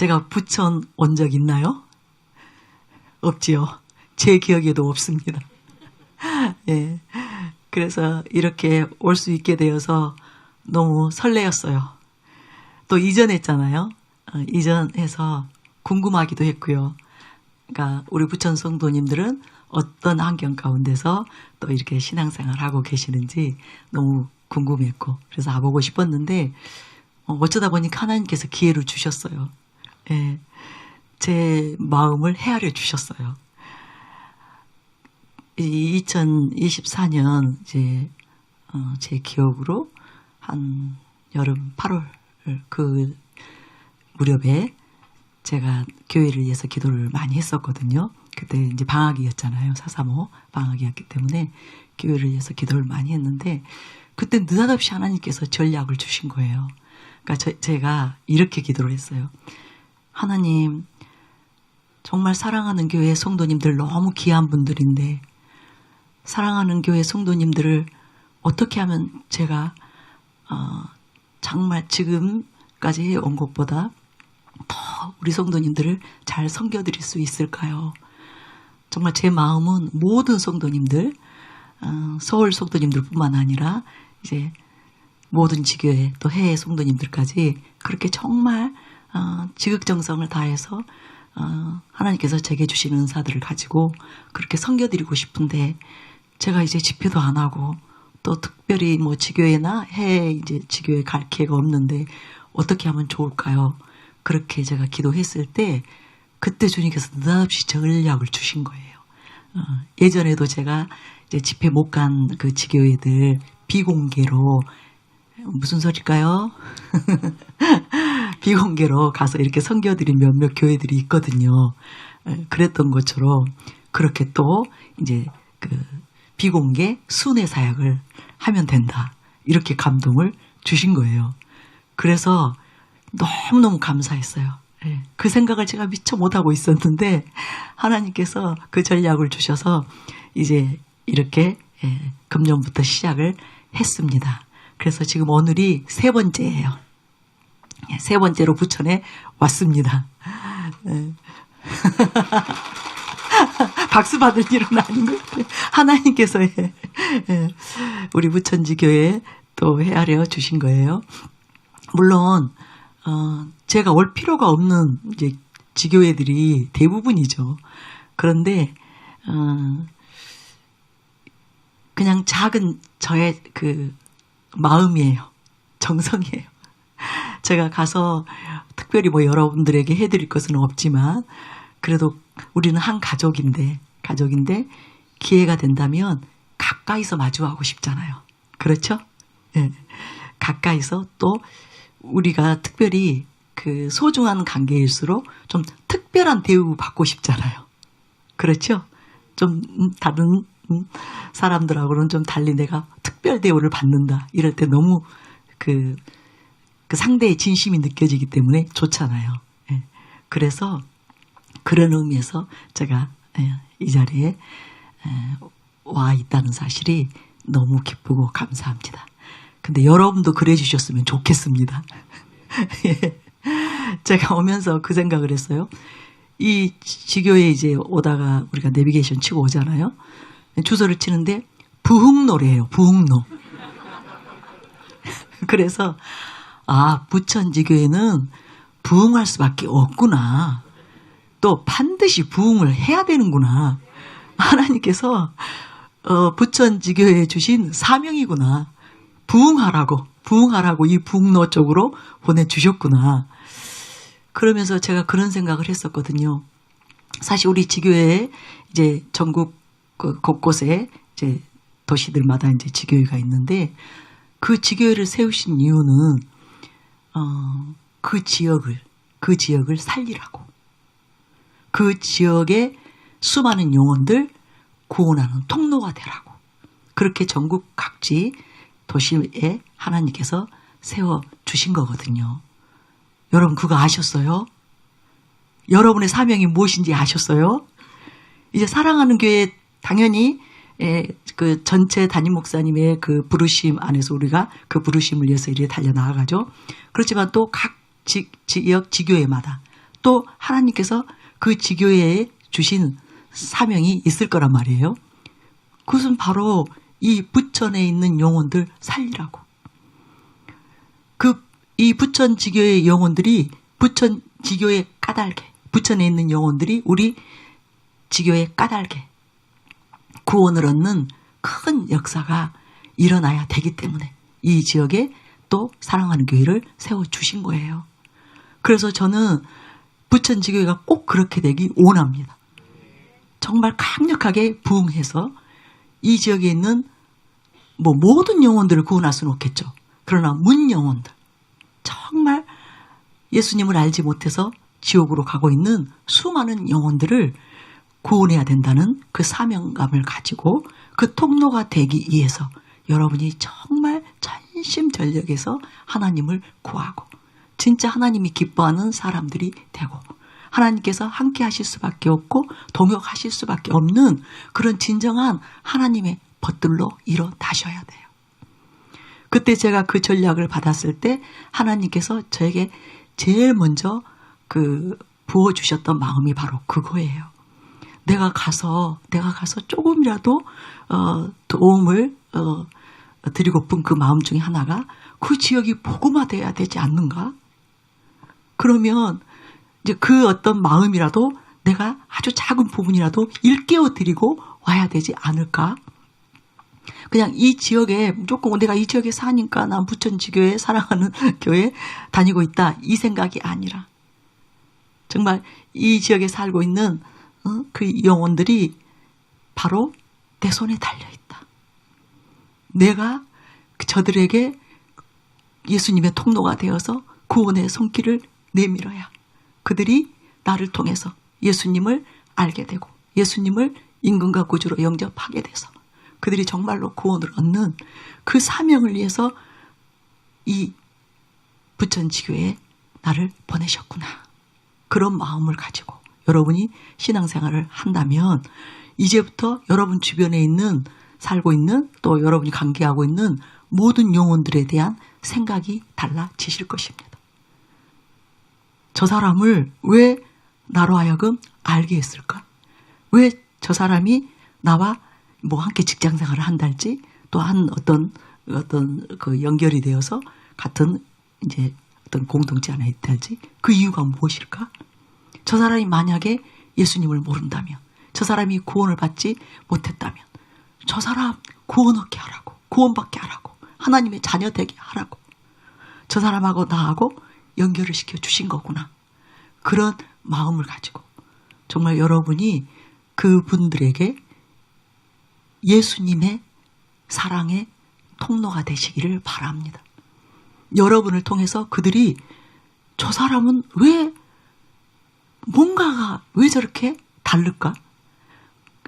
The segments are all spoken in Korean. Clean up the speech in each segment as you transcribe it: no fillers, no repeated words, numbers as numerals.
제가 부천 온 적 있나요? 없지요. 제 기억에도 없습니다. 예. 그래서 이렇게 올 수 있게 되어서 너무 설레었어요. 또 이전했잖아요. 이전해서 궁금하기도 했고요. 그러니까 우리 부천 성도님들은 어떤 환경 가운데서 또 이렇게 신앙생활 하고 계시는지 너무 궁금했고, 그래서 와보고 싶었는데 어쩌다 보니까 하나님께서 기회를 주셨어요. 예, 제 마음을 헤아려 주셨어요. 2024년 이제 제 기억으로 한 여름 8월 그 무렵에 제가 교회를 위해서 기도를 많이 했었거든요. 그때 이제 방학이었잖아요. 4.3.5 방학이었기 때문에 교회를 위해서 기도를 많이 했는데, 그때 느닷없이 하나님께서 전략을 주신 거예요. 그러니까 제가 이렇게 기도를 했어요. 하나님, 정말 사랑하는 교회 성도님들 너무 귀한 분들인데, 사랑하는 교회 성도님들을 어떻게 하면 제가 정말 지금까지 해온 것보다 더 우리 성도님들을 잘 섬겨드릴 수 있을까요? 정말 제 마음은 모든 성도님들, 서울 성도님들 뿐만 아니라 이제 모든 지교회 또 해외 성도님들까지 그렇게 정말 지극정성을 다해서 하나님께서 제게 주신 은사들을 가지고 그렇게 섬겨드리고 싶은데, 제가 이제 집회도 안 하고 또 특별히 뭐 지교회나 해외 이제 지교회 갈 기회가 없는데 어떻게 하면 좋을까요? 그렇게 제가 기도했을 때 그때 주님께서 느닷없이 전략을 주신 거예요. 예전에도 제가 이제 집회 못 간 그 지교회들 비공개로, 무슨 소리일까요? 비공개로 가서 이렇게 섬겨드린 몇몇 교회들이 있거든요. 그랬던 것처럼 그렇게 또 이제 그 비공개 순회 사역을 하면 된다, 이렇게 감동을 주신 거예요. 그래서 너무너무 감사했어요. 그 생각을 제가 미처 못하고 있었는데 하나님께서 그 전략을 주셔서 이제 이렇게 금년부터 시작을 했습니다. 그래서 지금 오늘이 3번째예요. 3번째로 부천에 왔습니다. 박수 받을 일은 아닌 것 같아요. 하나님께서 우리 부천지교회에 또 헤아려 주신 거예요. 물론 제가 올 필요가 없는 이제 지교회들이 대부분이죠. 그런데 그냥 작은 저의 그 마음이에요. 정성이에요. 제가 가서 특별히 뭐 여러분들에게 해드릴 것은 없지만 그래도 우리는 한 가족인데 기회가 된다면 가까이서 마주하고 싶잖아요. 그렇죠? 네. 가까이서 또 우리가 특별히 그 소중한 관계일수록 좀 특별한 대우 받고 싶잖아요. 그렇죠? 좀 다른 사람들하고는 좀 달리 내가 특별 대우를 받는다, 이럴 때 너무 그 상대의 진심이 느껴지기 때문에 좋잖아요. 예. 그래서 그런 의미에서 제가 이 자리에 와 있다는 사실이 너무 기쁘고 감사합니다. 근데 여러분도 그래 주셨으면 좋겠습니다. 예. 제가 오면서 그 생각을 했어요. 이 지교에 이제 오다가 우리가 내비게이션 치고 오잖아요. 주소를 치는데 부흥로래요. 부흥로. 그래서 부천지교회는 부흥할 수밖에 없구나. 또 반드시 부흥을 해야 되는구나. 하나님께서 부천지교회에 주신 사명이구나. 부흥하라고 이 부흥로 쪽으로 보내주셨구나. 그러면서 제가 그런 생각을 했었거든요. 사실 우리 지교회에 이제 전국 곳곳에 이제 도시들마다 이제 지교회가 있는데, 그 지교회를 세우신 이유는 그 지역을 살리라고, 그 지역의 수많은 영혼들 구원하는 통로가 되라고, 그렇게 전국 각지 도시에 하나님께서 세워주신 거거든요. 여러분 그거 아셨어요? 여러분의 사명이 무엇인지 아셨어요? 이제 사랑하는 교회 당연히 그 전체 담임 목사님의 그 부르심 안에서 우리가 그 부르심을 위해서 이렇게 달려나가죠. 그렇지만 또 각 지역 지교회마다 또 하나님께서 그 지교회에 주신 사명이 있을 거란 말이에요. 그것은 바로 이 부천에 있는 영혼들 살리라고. 이 부천 지교의 영혼들이 부천 지교의 까닭에, 부천에 있는 영혼들이 우리 지교의 까닭에 구원을 얻는 큰 역사가 일어나야 되기 때문에 이 지역에 또 사랑하는 교회를 세워주신 거예요. 그래서 저는 부천 지교회가 꼭 그렇게 되기 원합니다. 정말 강력하게 부흥해서 이 지역에 있는 모든 영혼들을 구원할 수는 없겠죠. 그러나 문 영혼들, 정말 예수님을 알지 못해서 지옥으로 가고 있는 수많은 영혼들을 구원해야 된다는 그 사명감을 가지고 그 통로가 되기 위해서 여러분이 정말 전심전력에서 하나님을 구하고 진짜 하나님이 기뻐하는 사람들이 되고 하나님께서 함께 하실 수밖에 없고 동역하실 수밖에 없는 그런 진정한 하나님의 벗들로 일어나셔야 돼요. 그때 제가 그 전략을 받았을 때 하나님께서 저에게 제일 먼저 부어주셨던 마음이 바로 그거예요. 내가 가서 조금이라도 도움을 드리고픈 그 마음 중에 하나가 그 지역이 복음화돼야 되지 않는가? 그러면 이제 그 어떤 마음이라도 내가 아주 작은 부분이라도 일깨워 드리고 와야 되지 않을까? 그냥 이 지역에 무조건 내가 이 지역에 사니까 난 부천지교회 사랑하는 교회 다니고 있다 이 생각이 아니라 정말 이 지역에 살고 있는 그 영혼들이 바로 내 손에 달려있다. 내가 저들에게 예수님의 통로가 되어서 구원의 손길을 내밀어야 그들이 나를 통해서 예수님을 알게 되고 예수님을 임금과 구주로 영접하게 돼서 그들이 정말로 구원을 얻는 그 사명을 위해서 이 부천지교에 나를 보내셨구나. 그런 마음을 가지고 여러분이 신앙생활을 한다면 이제부터 여러분 주변에 있는 살고 있는 또 여러분이 관계하고 있는 모든 영혼들에 대한 생각이 달라지실 것입니다. 저 사람을 왜 나로 하여금 알게 했을까? 왜 저 사람이 나와 함께 직장 생활을 한달지 또 한 어떤 그 연결이 되어서 같은 이제 어떤 공동체 안에 있달지 그 이유가 무엇일까? 저 사람이 만약에 예수님을 모른다면 저 사람이 구원을 받지 못했다면 저 사람 구원 얻게 하라고 구원받게 하라고 하나님의 자녀 되게 하라고 저 사람하고 나하고 연결을 시켜 주신 거구나. 그런 마음을 가지고 정말 여러분이 그분들에게 예수님의 사랑의 통로가 되시기를 바랍니다. 여러분을 통해서 그들이 저 사람은 뭔가가 왜 저렇게 다를까?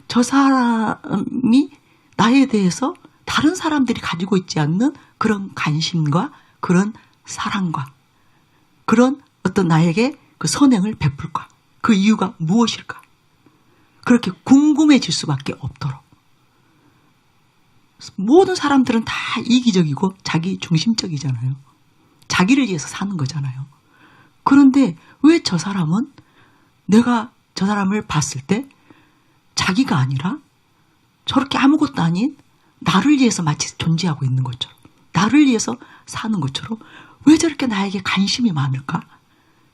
저 사람이 나에 대해서 다른 사람들이 가지고 있지 않는 그런 관심과 그런 사랑과 그런 어떤 나에게 그 선행을 베풀까? 그 이유가 무엇일까? 그렇게 궁금해질 수밖에 없도록. 모든 사람들은 다 이기적이고 자기 중심적이잖아요. 자기를 위해서 사는 거잖아요. 그런데 왜 저 사람은 내가 저 사람을 봤을 때 자기가 아니라 저렇게 아무것도 아닌 나를 위해서 마치 존재하고 있는 것처럼 나를 위해서 사는 것처럼 왜 저렇게 나에게 관심이 많을까?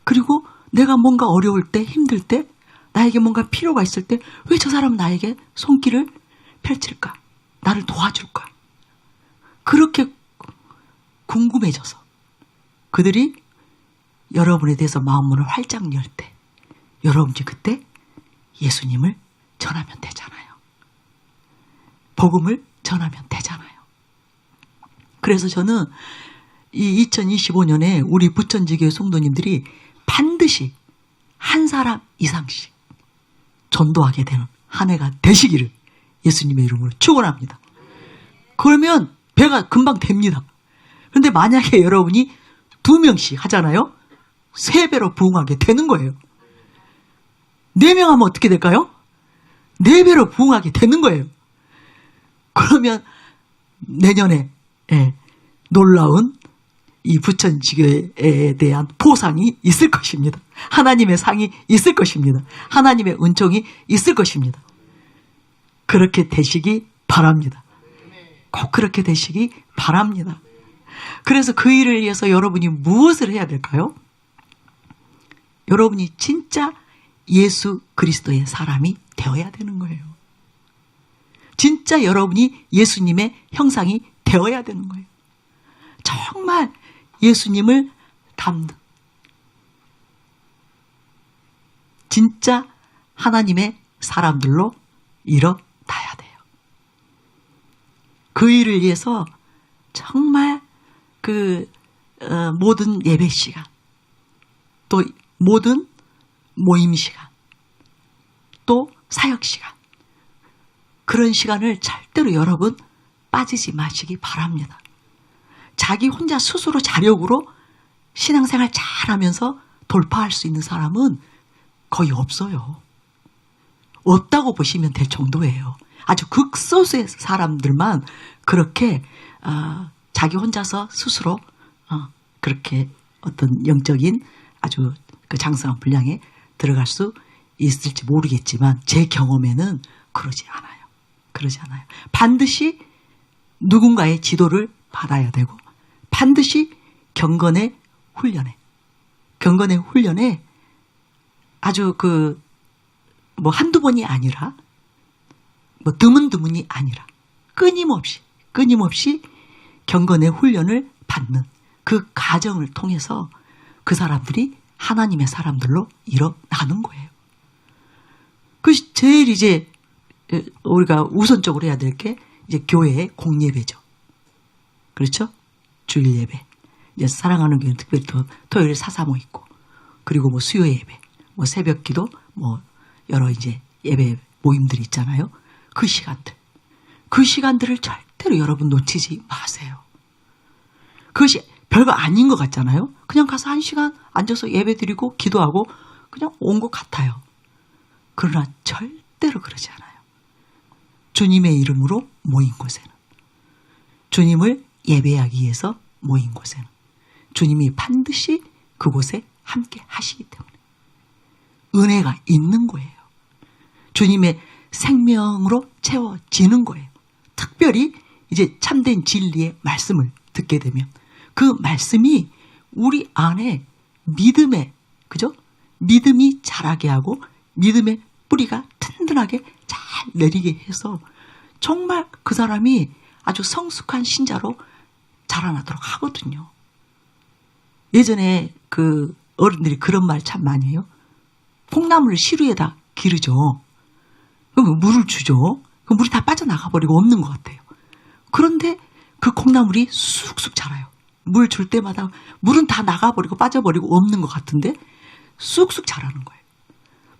그리고 내가 뭔가 어려울 때 힘들 때 나에게 뭔가 필요가 있을 때 왜 저 사람은 나에게 손길을 펼칠까? 나를 도와줄까? 그렇게 궁금해져서 그들이 여러분에 대해서 마음문을 활짝 열 때 여러분이 그때 예수님을 전하면 되잖아요. 복음을 전하면 되잖아요. 그래서 저는 이 2025년에 우리 부천지교회 성도님들이 반드시 한 사람 이상씩 전도하게 되는 한 해가 되시기를 예수님의 이름으로 축원합니다. 그러면 배가 금방 됩니다. 그런데 만약에 여러분이 2명씩 하잖아요. 3배로 부흥하게 되는 거예요. 4명 하면 어떻게 될까요? 4배로 부흥하게 되는 거예요. 그러면 내년에 놀라운 이 부천지교회에 대한 보상이 있을 것입니다. 하나님의 상이 있을 것입니다. 하나님의 은총이 있을 것입니다. 그렇게 되시기 바랍니다. 꼭 그렇게 되시기 바랍니다. 그래서 그 일을 위해서 여러분이 무엇을 해야 될까요? 여러분이 진짜 예수 그리스도의 사람이 되어야 되는 거예요. 진짜 여러분이 예수님의 형상이 되어야 되는 거예요. 정말 예수님을 닮는 진짜 하나님의 사람들로 일어나야 돼요. 그 일을 위해서 정말 모든 예배 시간, 또 모든 모임 시간, 또 사역 시간, 그런 시간을 절대로 여러분 빠지지 마시기 바랍니다. 자기 혼자 스스로 자력으로 신앙생활 잘하면서 돌파할 수 있는 사람은 거의 없어요. 없다고 보시면 될 정도예요. 아주 극소수의 사람들만 그렇게 자기 혼자서 스스로 그렇게 어떤 영적인 아주 그 장성한 분량에 들어갈 수 있을지 모르겠지만 제 경험에는 그러지 않아요. 그러지 않아요. 반드시 누군가의 지도를 받아야 되고 반드시 경건의 훈련에 아주 한두 번이 아니라 드문드문이 아니라 끊임없이 경건의 훈련을 받는 그 과정을 통해서 그 사람들이 하나님의 사람들로 일어나는 거예요. 그것이 제일 이제 우리가 우선적으로 해야 될 게 이제 교회의 공예배죠. 그렇죠? 주일 예배. 이제 사랑하는 교회는 특별히 토요일 사사모 있고, 그리고 수요 예배, 새벽 기도, 여러 이제 예배 모임들이 있잖아요. 그 시간들을 절대로 여러분 놓치지 마세요. 그것이 별거 아닌 것 같잖아요. 그냥 가서 1시간 앉아서 예배 드리고 기도하고 그냥 온 것 같아요. 그러나 절대로 그러지 않아요. 주님의 이름으로 모인 곳에는, 주님을 예배하기 위해서 모인 곳에는 주님이 반드시 그곳에 함께 하시기 때문에 은혜가 있는 거예요. 주님의 생명으로 채워지는 거예요. 특별히 이제 참된 진리의 말씀을 듣게 되면 그 말씀이 우리 안에 믿음이 자라게 하고 믿음의 뿌리가 튼튼하게 잘 내리게 해서 정말 그 사람이 아주 성숙한 신자로 자라나도록 하거든요. 예전에 어른들이 그런 말 참 많이 해요. 콩나물을 시루에다 기르죠. 그럼 물을 주죠. 그럼 물이 다 빠져나가 버리고 없는 것 같아요. 그런데 그 콩나물이 쑥쑥 자라요. 물 줄 때마다 물은 다 나가버리고 빠져버리고 없는 것 같은데 쑥쑥 자라는 거예요.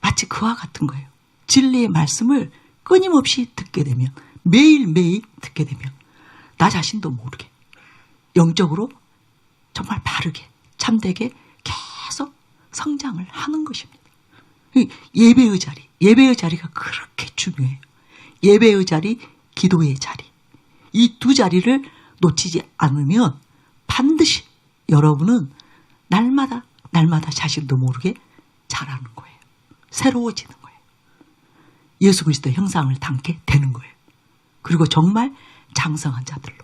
마치 그와 같은 거예요. 진리의 말씀을 끊임없이 듣게 되면, 매일매일 듣게 되면 나 자신도 모르게 영적으로 정말 바르게 참되게 계속 성장을 하는 것입니다. 예배의 자리가 그렇게 중요해요. 예배의 자리, 기도의 자리, 이 두 자리를 놓치지 않으면 반드시 여러분은 날마다 자신도 모르게 자라는 거예요. 새로워지는 거예요. 예수 그리스도의 형상을 담게 되는 거예요. 그리고 정말 장성한 자들로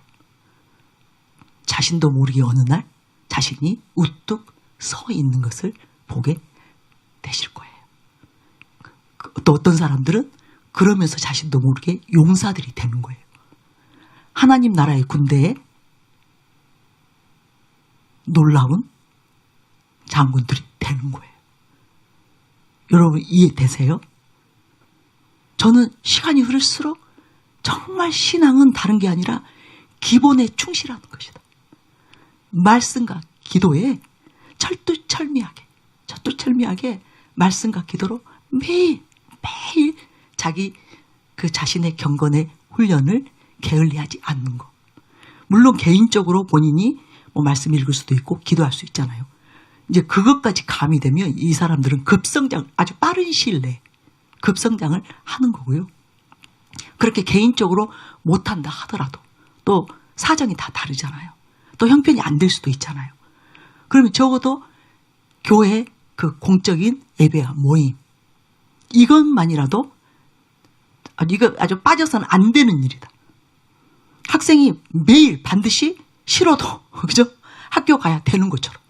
자신도 모르게 어느 날 자신이 우뚝 서 있는 것을 보게 되실 거예요. 또 어떤 사람들은 그러면서 자신도 모르게 용사들이 되는 거예요. 하나님 나라의 군대에 놀라운 장군들이 되는 거예요. 여러분 이해되세요? 저는 시간이 흐를수록 정말 신앙은 다른 게 아니라 기본에 충실하는 것이다. 말씀과 기도에 철두철미하게 말씀과 기도로 매일 자기 자신의 경건의 훈련을 게을리하지 않는 것. 물론 개인적으로 본인이 말씀 읽을 수도 있고 기도할 수 있잖아요. 이제 그것까지 가미되면 이 사람들은 아주 빠른 시일 내에 급성장을 하는 거고요. 그렇게 개인적으로 못한다 하더라도 또 사정이 다 다르잖아요. 또 형편이 안 될 수도 있잖아요. 그러면 적어도 교회 그 공적인 예배와 모임. 이것만이라도 이거 아주 빠져서는 안 되는 일이다. 학생이 매일 반드시 싫어도 그죠? 학교 가야 되는 것처럼.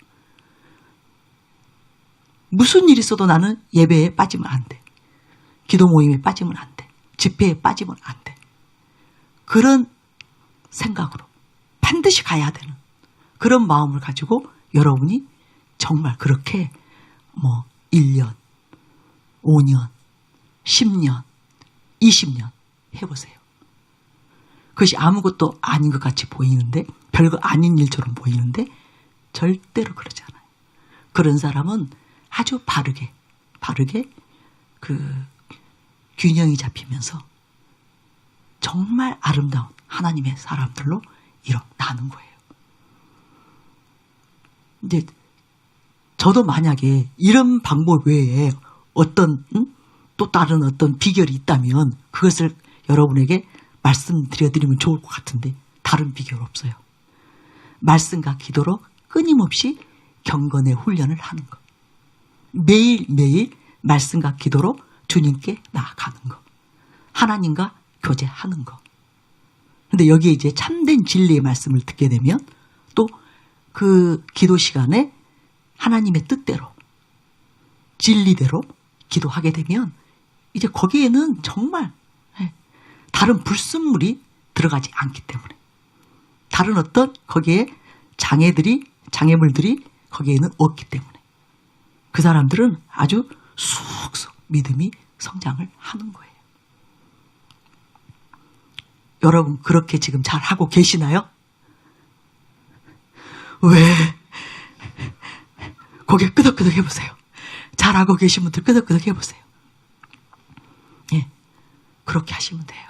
무슨 일이 있어도 나는 예배에 빠지면 안 돼. 기도 모임에 빠지면 안 돼. 집회에 빠지면 안 돼. 그런 생각으로 반드시 가야 되는 그런 마음을 가지고 여러분이 정말 그렇게 1년, 5년, 10년, 20년 해보세요. 그것이 아무것도 아닌 것 같이 보이는데, 별거 아닌 일처럼 보이는데 절대로 그러지 않아요. 그런 사람은 아주 바르게 그 균형이 잡히면서 정말 아름다운 하나님의 사람들로 일어나는 거예요. 이제 저도 만약에 이런 방법 외에 어떤 또 다른 어떤 비결이 있다면 그것을 여러분에게 말씀드려드리면 좋을 것 같은데 다른 비결 없어요. 말씀과 기도로 끊임없이 경건의 훈련을 하는 것. 매일매일 말씀과 기도로 주님께 나아가는 것. 하나님과 교제하는 것. 근데 여기에 이제 참된 진리의 말씀을 듣게 되면 또 그 기도 시간에 하나님의 뜻대로 진리대로 기도하게 되면 이제 거기에는 정말 다른 불순물이 들어가지 않기 때문에, 다른 어떤 거기에 장애물들이 거기에는 없기 때문에 그 사람들은 아주 쑥쑥 믿음이 성장을 하는 거예요. 여러분 그렇게 지금 잘 하고 계시나요? 왜? 고개 끄덕끄덕 해보세요. 잘하고 계신 분들 끄덕끄덕 해보세요. 예, 그렇게 하시면 돼요.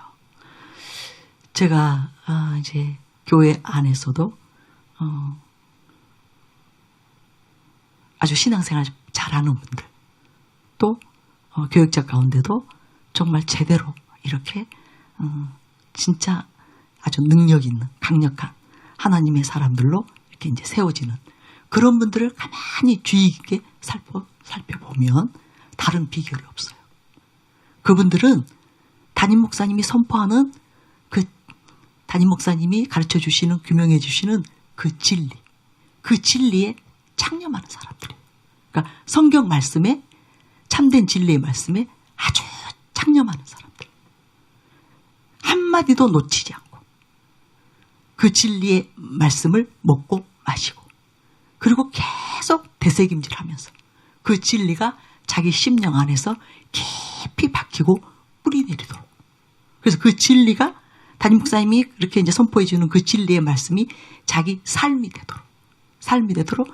제가 이제 교회 안에서도 아주 신앙생활 잘하는 분들, 또 교육자 가운데도 정말 제대로 이렇게 진짜 아주 능력 있는 강력한 하나님의 사람들로 이렇게 이제 세워지는 그런 분들을 가만히 주의 깊게 살펴보면 다른 비결이 없어요. 그분들은 담임 목사님이 선포하는 담임 목사님이 가르쳐 주시는, 규명해 주시는 그 진리에 창념하는 사람들이에요. 그러니까 성경 말씀에, 참된 진리의 말씀에 아주 창념하는 사람들. 한마디도 놓치지 않고 그 진리의 말씀을 먹고 마시고, 그리고 계속 되새김질하면서 그 진리가 자기 심령 안에서 깊이 박히고 뿌리내리도록. 그래서 그 진리가 담임 목사님이 그렇게 이제 선포해 주는 그 진리의 말씀이 자기 삶이 되도록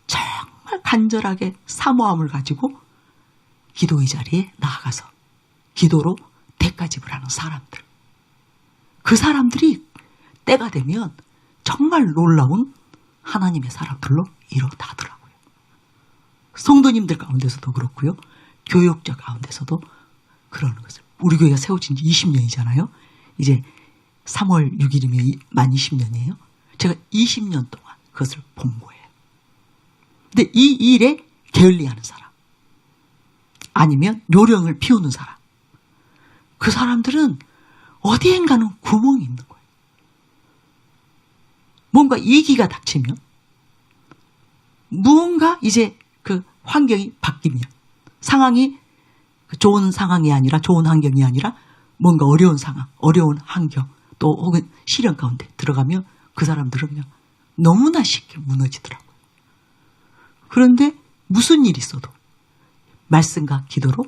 정말 간절하게 사모함을 가지고 기도의 자리에 나아가서 기도로 대가집을 하는 사람들. 그 사람들이 때가 되면 정말 놀라운 하나님의 사람들로 일어나더라고요. 성도님들 가운데서도 그렇고요. 교육자 가운데서도 그러는 것을. 우리 교회가 세워진 지 20년이잖아요. 이제 3월 6일이면 만 20년이에요. 제가 20년 동안 그것을 본 거예요. 근데 이 일에 게을리하는 사람, 아니면 요령을 피우는 사람, 그 사람들은 어디엔가는 구멍이 있는 거예요. 뭔가 위기가 닥치면, 무언가 이제 그 환경이 바뀌면, 상황이 좋은 상황이 아니라, 좋은 환경이 아니라 뭔가 어려운 상황, 어려운 환경, 또 혹은 시련 가운데 들어가면 그 사람들은 그냥 너무나 쉽게 무너지더라고요. 그런데 무슨 일이 있어도 말씀과 기도로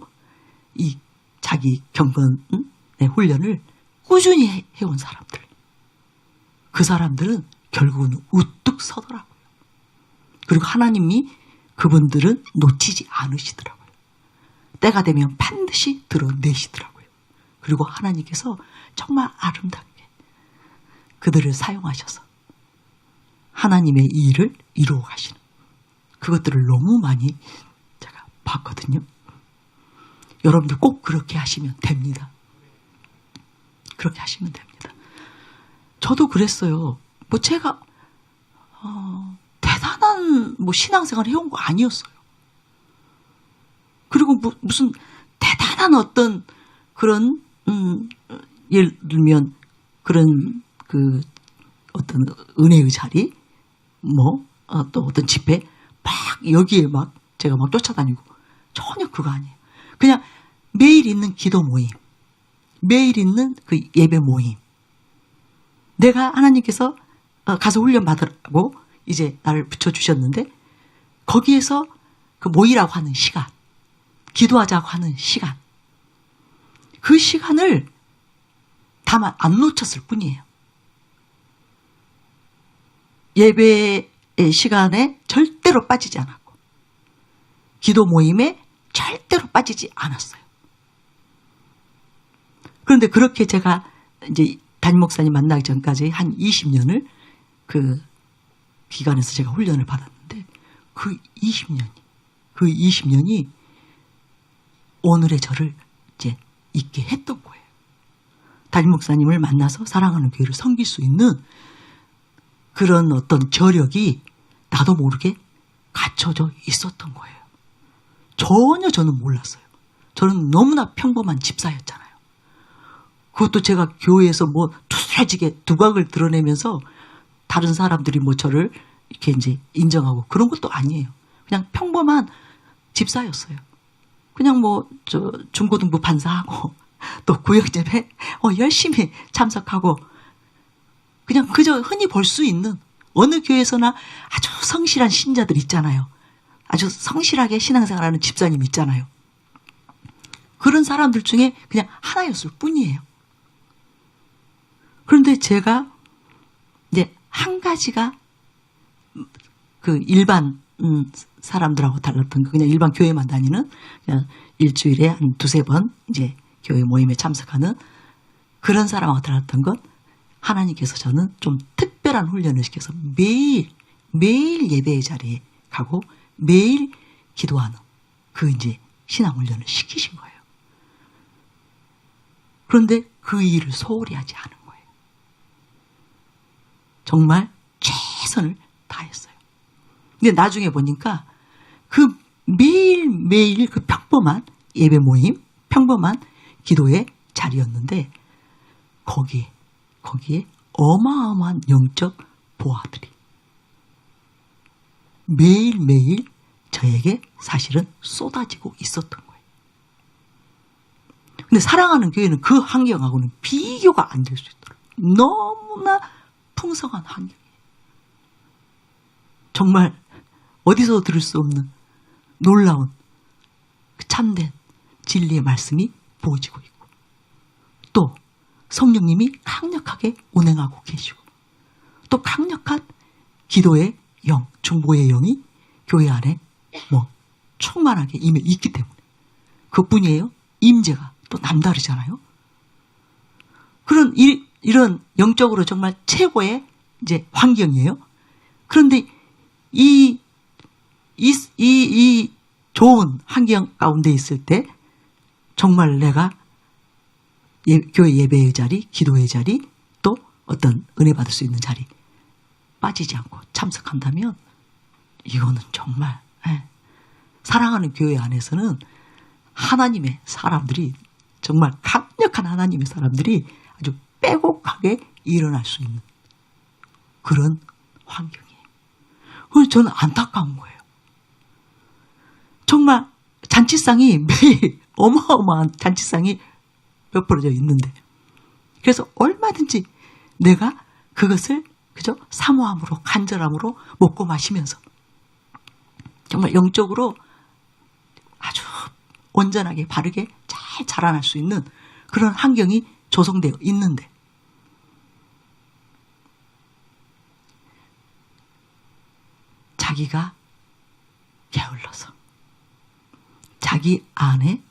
이 자기 경건의 훈련을 꾸준히 해온 사람들, 그 사람들은 결국은 우뚝 서더라고요. 그리고 하나님이 그분들은 놓치지 않으시더라고요. 때가 되면 반드시 드러내시더라고요. 그리고 하나님께서 정말 아름답게 그들을 사용하셔서 하나님의 일을 이루어 가시는 그것들을 너무 많이 제가 봤거든요. 여러분들 꼭 그렇게 하시면 됩니다. 그렇게 하시면 됩니다. 저도 그랬어요. 뭐 제가 대단한 뭐 신앙생활을 해온 거 아니었어요. 무슨 대단한 어떤 그런 예를 들면 그런 그 어떤 은혜의 자리 또 어떤 집회 막 여기에 막 제가 막 쫓아다니고 전혀 그거 아니에요. 그냥 매일 있는 기도 모임, 매일 있는 그 예배 모임. 내가 하나님께서 가서 훈련 받으라고 이제 나를 붙여주셨는데 거기에서 그 모이라고 하는 시간, 기도하자고 하는 시간, 그 시간을 다만 안 놓쳤을 뿐이에요. 예배의 시간에 절대로 빠지지 않았고 기도 모임에 절대로 빠지지 않았어요. 그런데 그렇게 제가 이제 담임 목사님 만나기 전까지 한 20년을 그 기관에서 제가 훈련을 받았는데 그 20년이 오늘의 저를 이제 있게 했던 거예요. 담임 목사님을 만나서 사랑하는 교회를 섬길 수 있는 그런 어떤 저력이 나도 모르게 갖춰져 있었던 거예요. 전혀 저는 몰랐어요. 저는 너무나 평범한 집사였잖아요. 그것도 제가 교회에서 뭐 투스라지게 두각을 드러내면서 다른 사람들이 뭐 저를 이렇게 이제 인정하고 그런 것도 아니에요. 그냥 평범한 집사였어요. 그냥 뭐 중고등부 반사하고 또 구역제배 열심히 참석하고 그냥 그저 흔히 볼 수 있는 어느 교회에서나 아주 성실한 신자들 있잖아요. 아주 성실하게 신앙생활하는 집사님 있잖아요. 그런 사람들 중에 그냥 하나였을 뿐이에요. 그런데 제가 이제 한 가지가 그 일반 사람들하고 달랐던 거, 그냥 일반 교회만 다니는 그냥 일주일에 한 두세 번 이제 교회 모임에 참석하는 그런 사람하고 달랐던 건 하나님께서 저는 좀 특별한 훈련을 시켜서 매일 예배의 자리에 가고 매일 기도하는 그 이제 신앙 훈련을 시키신 거예요. 그런데 그 일을 소홀히 하지 않은 거예요. 정말 최선을 다했어요. 근데 나중에 보니까 그 매일매일 그 평범한 예배 모임, 평범한 기도의 자리였는데 거기에 어마어마한 영적 보화들이 매일매일 저에게 사실은 쏟아지고 있었던 거예요. 근데 사랑하는 교회는 그 환경하고는 비교가 안 될 수 있도록 너무나 풍성한 환경이에요. 정말 어디서 들을 수 없는 놀라운 참된 진리의 말씀이 부어지고 있고 또 성령님이 강력하게 운행하고 계시고 또 강력한 기도의 영, 중보의 영이 교회 안에 충만하게 임해 있기 때문에 그뿐이에요. 임재가 또 남다르잖아요. 그런 이런 영적으로 정말 최고의 이제 환경이에요. 그런데 이 좋은 환경 가운데 있을 때 정말 내가 교회 예배의 자리, 기도의 자리, 또 어떤 은혜 받을 수 있는 자리 빠지지 않고 참석한다면 이거는 정말 사랑하는 교회 안에서는 하나님의 사람들이 정말 강력한 하나님의 사람들이 아주 빼곡하게 일어날 수 있는 그런 환경이에요. 그래서 저는 안타까운 거예요. 정말 잔치상이 매일 어마어마한 잔치상이 몇 벌어져 있는데 그래서 얼마든지 내가 그것을 그저 사모함으로 간절함으로 먹고 마시면서 정말 영적으로 아주 온전하게 바르게 잘 자라날 수 있는 그런 환경이 조성되어 있는데 자기가 게을러서 자기 안에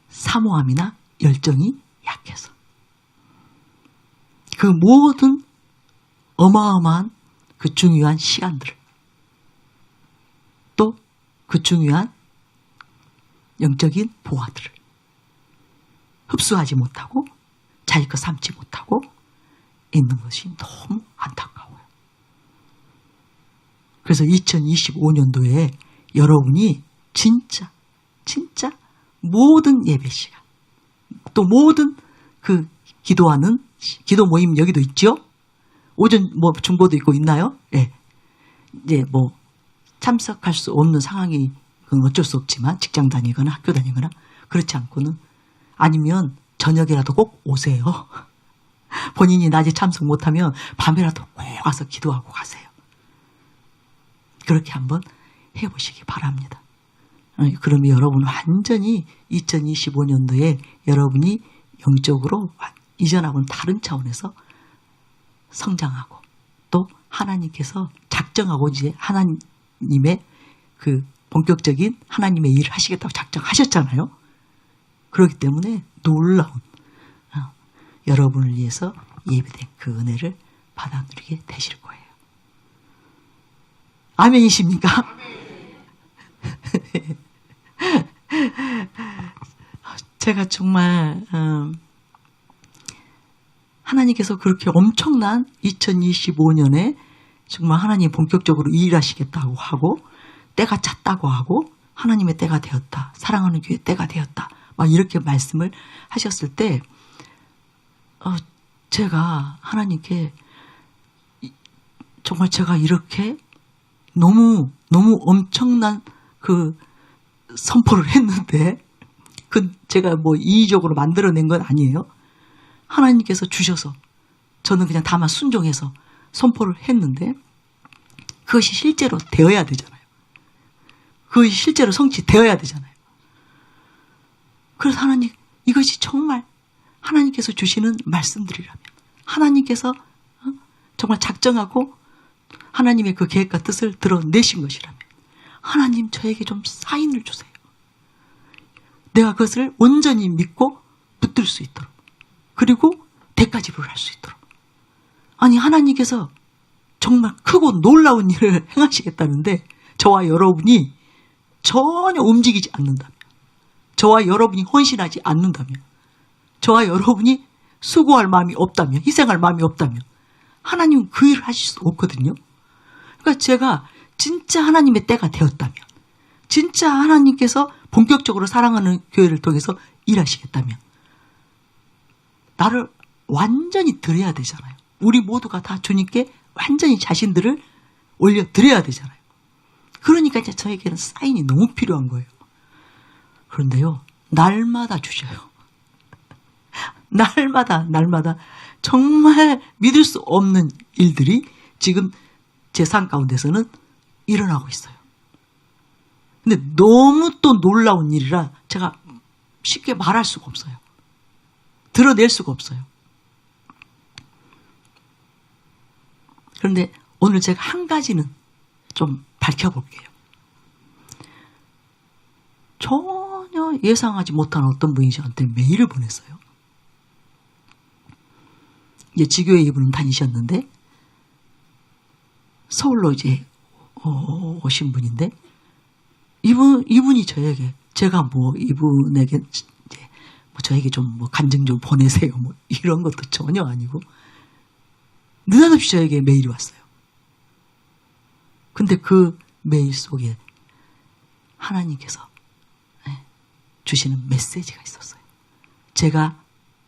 사모함이나 열정이 약해서 그 모든 어마어마한 그 중요한 시간들을 또 그 중요한 영적인 보화들을 흡수하지 못하고 자기 거 삼지 못하고 있는 것이 너무 안타까워요. 그래서 2025년도에 여러분이 진짜 진짜 모든 예배 시간, 또 모든 그 기도하는 기도 모임 여기도 있죠? 오전 뭐 중보도 있고 있나요? 예. 이제 뭐 참석할 수 없는 상황이 그건 어쩔 수 없지만 직장 다니거나 학교 다니거나 그렇지 않고는 아니면 저녁이라도 꼭 오세요. 본인이 낮에 참석 못하면 밤에라도 꼭 와서 기도하고 가세요. 그렇게 한번 해보시기 바랍니다. 그러면 여러분 완전히 2025년도에 여러분이 영적으로 이전하고는 다른 차원에서 성장하고 또 하나님께서 작정하고 이제 하나님의 그 본격적인 하나님의 일을 하시겠다고 작정하셨잖아요. 그렇기 때문에 놀라운 여러분을 위해서 예비된 그 은혜를 받아 누리게 되실 거예요. 아멘이십니까? 제가 정말 하나님께서 그렇게 엄청난 2025년에 정말 하나님 본격적으로 일하시겠다고 하고 때가 찼다고 하고 하나님의 때가 되었다. 사랑하는 교회 때가 되었다. 막 이렇게 말씀을 하셨을 때 제가 하나님께 정말 제가 이렇게 너무 엄청난 그 선포를 했는데 그 제가 뭐 이의적으로 만들어낸 건 아니에요. 하나님께서 주셔서 저는 그냥 다만 순종해서 선포를 했는데 그것이 실제로 되어야 되잖아요. 그것이 실제로 성취되어야 되잖아요. 그래서 하나님 이것이 정말 하나님께서 주시는 말씀들이라면 하나님께서 정말 작정하고 하나님의 그 계획과 뜻을 드러내신 것이라면 하나님 저에게 좀 사인을 주세요. 내가 그것을 온전히 믿고 붙들 수 있도록 그리고 대가지를 할 수 있도록 아니 하나님께서 정말 크고 놀라운 일을 행하시겠다는데 저와 여러분이 전혀 움직이지 않는다면 저와 여러분이 헌신하지 않는다면 저와 여러분이 수고할 마음이 없다면 희생할 마음이 없다면 하나님은 그 일을 하실 수 없거든요. 그러니까 제가 진짜 하나님의 때가 되었다면 진짜 하나님께서 본격적으로 사랑하는 교회를 통해서 일하시겠다면 나를 완전히 드려야 되잖아요. 우리 모두가 다 주님께 완전히 자신들을 올려드려야 되잖아요. 그러니까 이제 저에게는 사인이 너무 필요한 거예요. 그런데요, 날마다 주셔요. 날마다 정말 믿을 수 없는 일들이 지금 제 삶 가운데서는 일어나고 있어요. 근데 너무 또 놀라운 일이라 제가 쉽게 말할 수가 없어요. 드러낼 수가 없어요. 그런데 오늘 제가 한 가지는 좀 밝혀볼게요. 전혀 예상하지 못한 어떤 분이 저한테 메일을 보냈어요. 이제 지교회 이분은 다니셨는데 서울로 이제 오신 분인데 이분이 저에게 제가 뭐 이분에게 이제 뭐 저에게 좀 뭐 간증 좀 보내세요 뭐 이런 것도 전혀 아니고 느닷없이 저에게 메일이 왔어요. 근데 그 메일 속에 하나님께서 주시는 메시지가 있었어요. 제가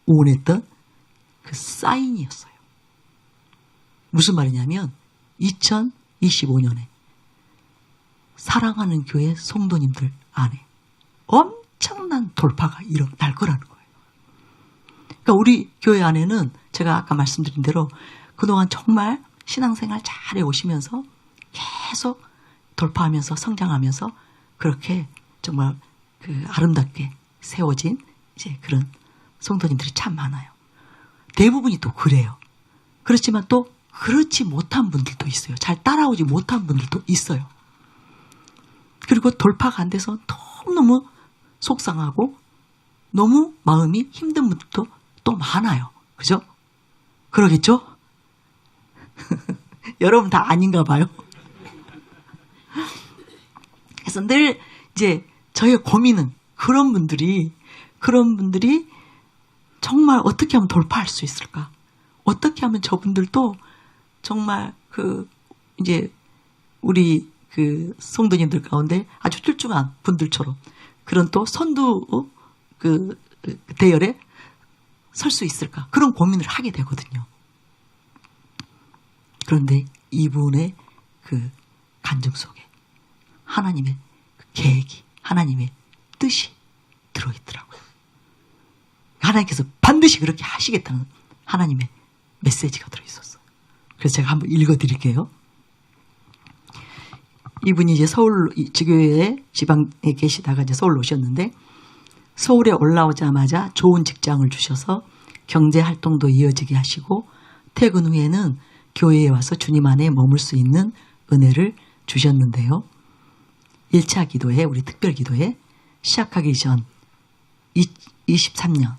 원했던 그 사인이었어요. 무슨 말이냐면 2025년에 사랑하는 교회 성도님들 안에 엄청난 돌파가 일어날 거라는 거예요. 그러니까 우리 교회 안에는 제가 아까 말씀드린 대로 그동안 정말 신앙생활 잘 해오시면서 계속 돌파하면서 성장하면서 그렇게 정말 그 아름답게 세워진 이제 그런 성도님들이 참 많아요. 대부분이 또 그래요. 그렇지만 또 그렇지 못한 분들도 있어요. 잘 따라오지 못한 분들도 있어요. 그리고 돌파가 안 돼서 너무너무 속상하고 너무 마음이 힘든 분들도 또 많아요. 그죠? 그러겠죠? 여러분 다 아닌가 봐요. 그래서 늘 이제 저의 고민은 그런 분들이 정말 어떻게 하면 돌파할 수 있을까? 어떻게 하면 저분들도 정말 이제 우리 그 성도님들 가운데 아주 출중한 분들처럼 그런 또 선두 대열에 설 수 있을까? 그런 고민을 하게 되거든요. 그런데 이분의 그 간증 속에 하나님의 계획이, 하나님의 뜻이 들어있더라고요. 하나님께서 반드시 그렇게 하시겠다는 하나님의 메시지가 들어있었어요. 그래서 제가 한번 읽어드릴게요. 이분이 이제 서울 지교회에 지방에 계시다가 이제 서울로 오셨는데, 서울에 올라오자마자 좋은 직장을 주셔서 경제 활동도 이어지게 하시고, 퇴근 후에는 교회에 와서 주님 안에 머물 수 있는 은혜를 주셨는데요. 1차 기도회, 우리 특별 기도회 시작하기 전 23년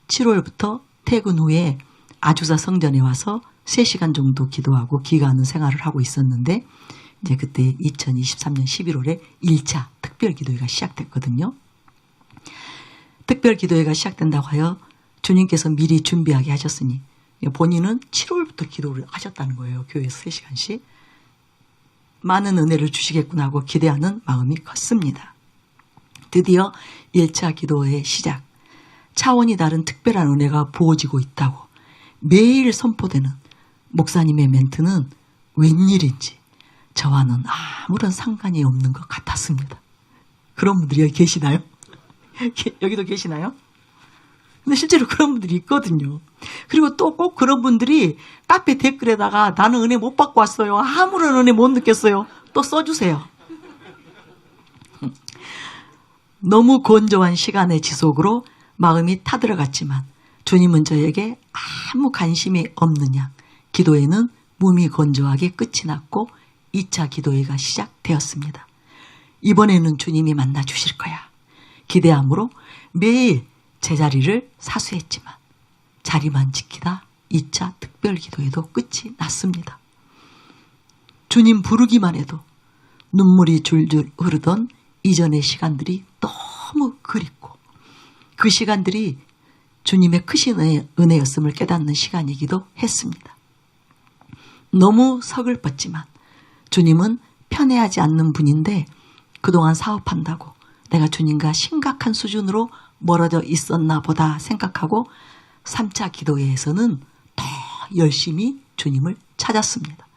7월부터 퇴근 후에 아주사 성전에 와서 3시간 정도 기도하고 기도하는 생활을 하고 있었는데, 이제 그때 2023년 11월에 1차 특별 기도회가 시작됐거든요. 특별 기도회가 시작된다고 하여 주님께서 미리 준비하게 하셨으니 본인은 7월부터 기도를 하셨다는 거예요. 교회에서 3시간씩. 많은 은혜를 주시겠구나 하고 기대하는 마음이 컸습니다. 드디어 1차 기도회의 시작. 차원이 다른 특별한 은혜가 부어지고 있다고 매일 선포되는 목사님의 멘트는 웬일인지 저와는 아무런 상관이 없는 것 같았습니다. 그런 분들이 여기 계시나요? 여기도 계시나요? 근데 실제로 그런 분들이 있거든요. 그리고 또 꼭 그런 분들이 카페 댓글에다가 나는 은혜 못 받고 왔어요. 아무런 은혜 못 느꼈어요. 또 써주세요. 너무 건조한 시간의 지속으로 마음이 타들어갔지만 주님은 저에게 아무 관심이 없는 양 기도회는 몸이 건조하게 끝이 났고 2차 기도회가 시작되었습니다. 이번에는 주님이 만나 주실 거야. 기대함으로 매일 제자리를 사수했지만 자리만 지키다 2차 특별 기도회도 끝이 났습니다. 주님 부르기만 해도 눈물이 줄줄 흐르던 이전의 시간들이 너무 그립고 그 시간들이 주님의 크신 은혜였음을 깨닫는 시간이기도 했습니다. 너무 서글펐지만 주님은 편애하지 않는 분인데 그동안 사업한다고 내가 주님과 심각한 수준으로 멀어져 있었나 보다 생각하고 3차 기도회에서는 더 열심히 주님을 찾았습니다.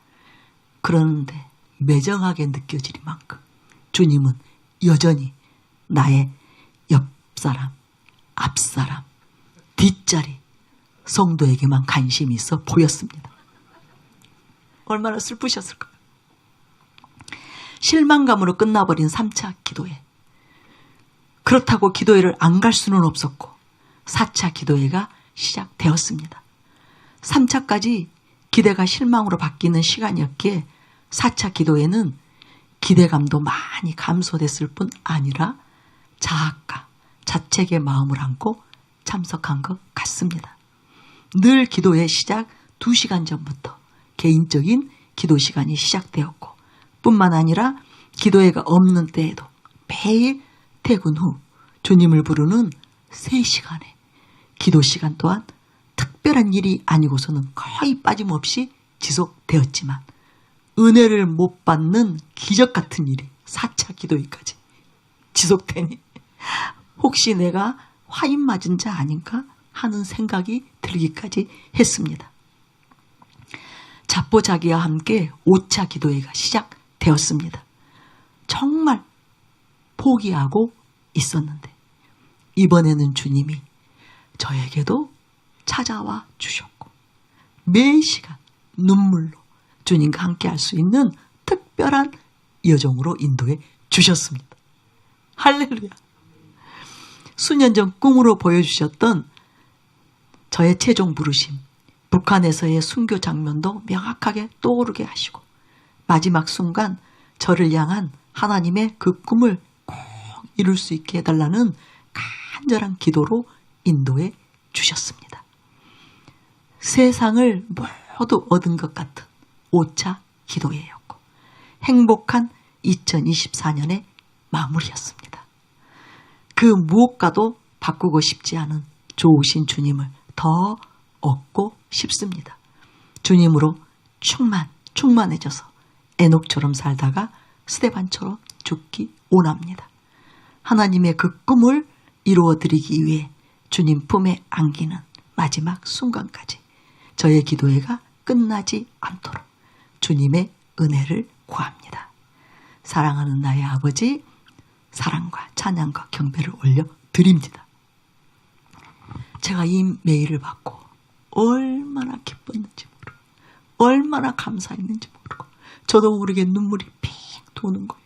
그런데 매정하게 느껴지리만큼 주님은 여전히 나의 옆사람, 앞사람, 뒷자리 성도에게만 관심이 있어 보였습니다. 얼마나 슬프셨을까요? 실망감으로 끝나버린 3차 기도회. 그렇다고 기도회를 안 갈 수는 없었고 4차 기도회가 시작되었습니다. 3차까지 기대가 실망으로 바뀌는 시간이었기에 4차 기도회는 기대감도 많이 감소됐을 뿐 아니라 자학과 자책의 마음을 안고 참석한 것 같습니다. 늘 기도회 시작 2시간 전부터 개인적인 기도 시간이 시작되었고 뿐만 아니라 기도회가 없는 때에도 매일 퇴근 후 주님을 부르는 3시간의 기도 시간 또한 특별한 일이 아니고서는 거의 빠짐없이 지속되었지만 은혜를 못 받는 기적 같은 일이 4차 기도회까지 지속되니 혹시 내가 화인 맞은 자 아닌가 하는 생각이 들기까지 했습니다. 자포자기와 함께 5차 기도회가 시작되었습니다. 정말 포기하고 있었는데 이번에는 주님이 저에게도 찾아와 주셨고 매 시간 눈물로 주님과 함께 할 수 있는 특별한 여정으로 인도해 주셨습니다. 할렐루야. 수년 전 꿈으로 보여주셨던 저의 최종 부르심, 북한에서의 순교 장면도 명확하게 떠오르게 하시고 마지막 순간 저를 향한 하나님의 그 꿈을 꼭 이룰 수 있게 해달라는 간절한 기도로 인도해 주셨습니다. 세상을 모두 얻은 것 같은 5차 기도회였고 행복한 2024년의 마무리였습니다. 그 무엇과도 바꾸고 싶지 않은 좋으신 주님을 더 얻고 싶습니다. 주님으로 충만해져서 에녹처럼 살다가 스데반처럼 죽기 원합니다. 하나님의 그 꿈을 이루어드리기 위해 주님 품에 안기는 마지막 순간까지 저의 기도회가 끝나지 않도록 주님의 은혜를 구합니다. 사랑하는 나의 아버지, 사랑과 찬양과 경배를 올려드립니다. 제가 이 메일을 받고 얼마나 기뻤는지 모르고 얼마나 감사했는지 모르고 저도 모르게 눈물이 핑 도는 거예요.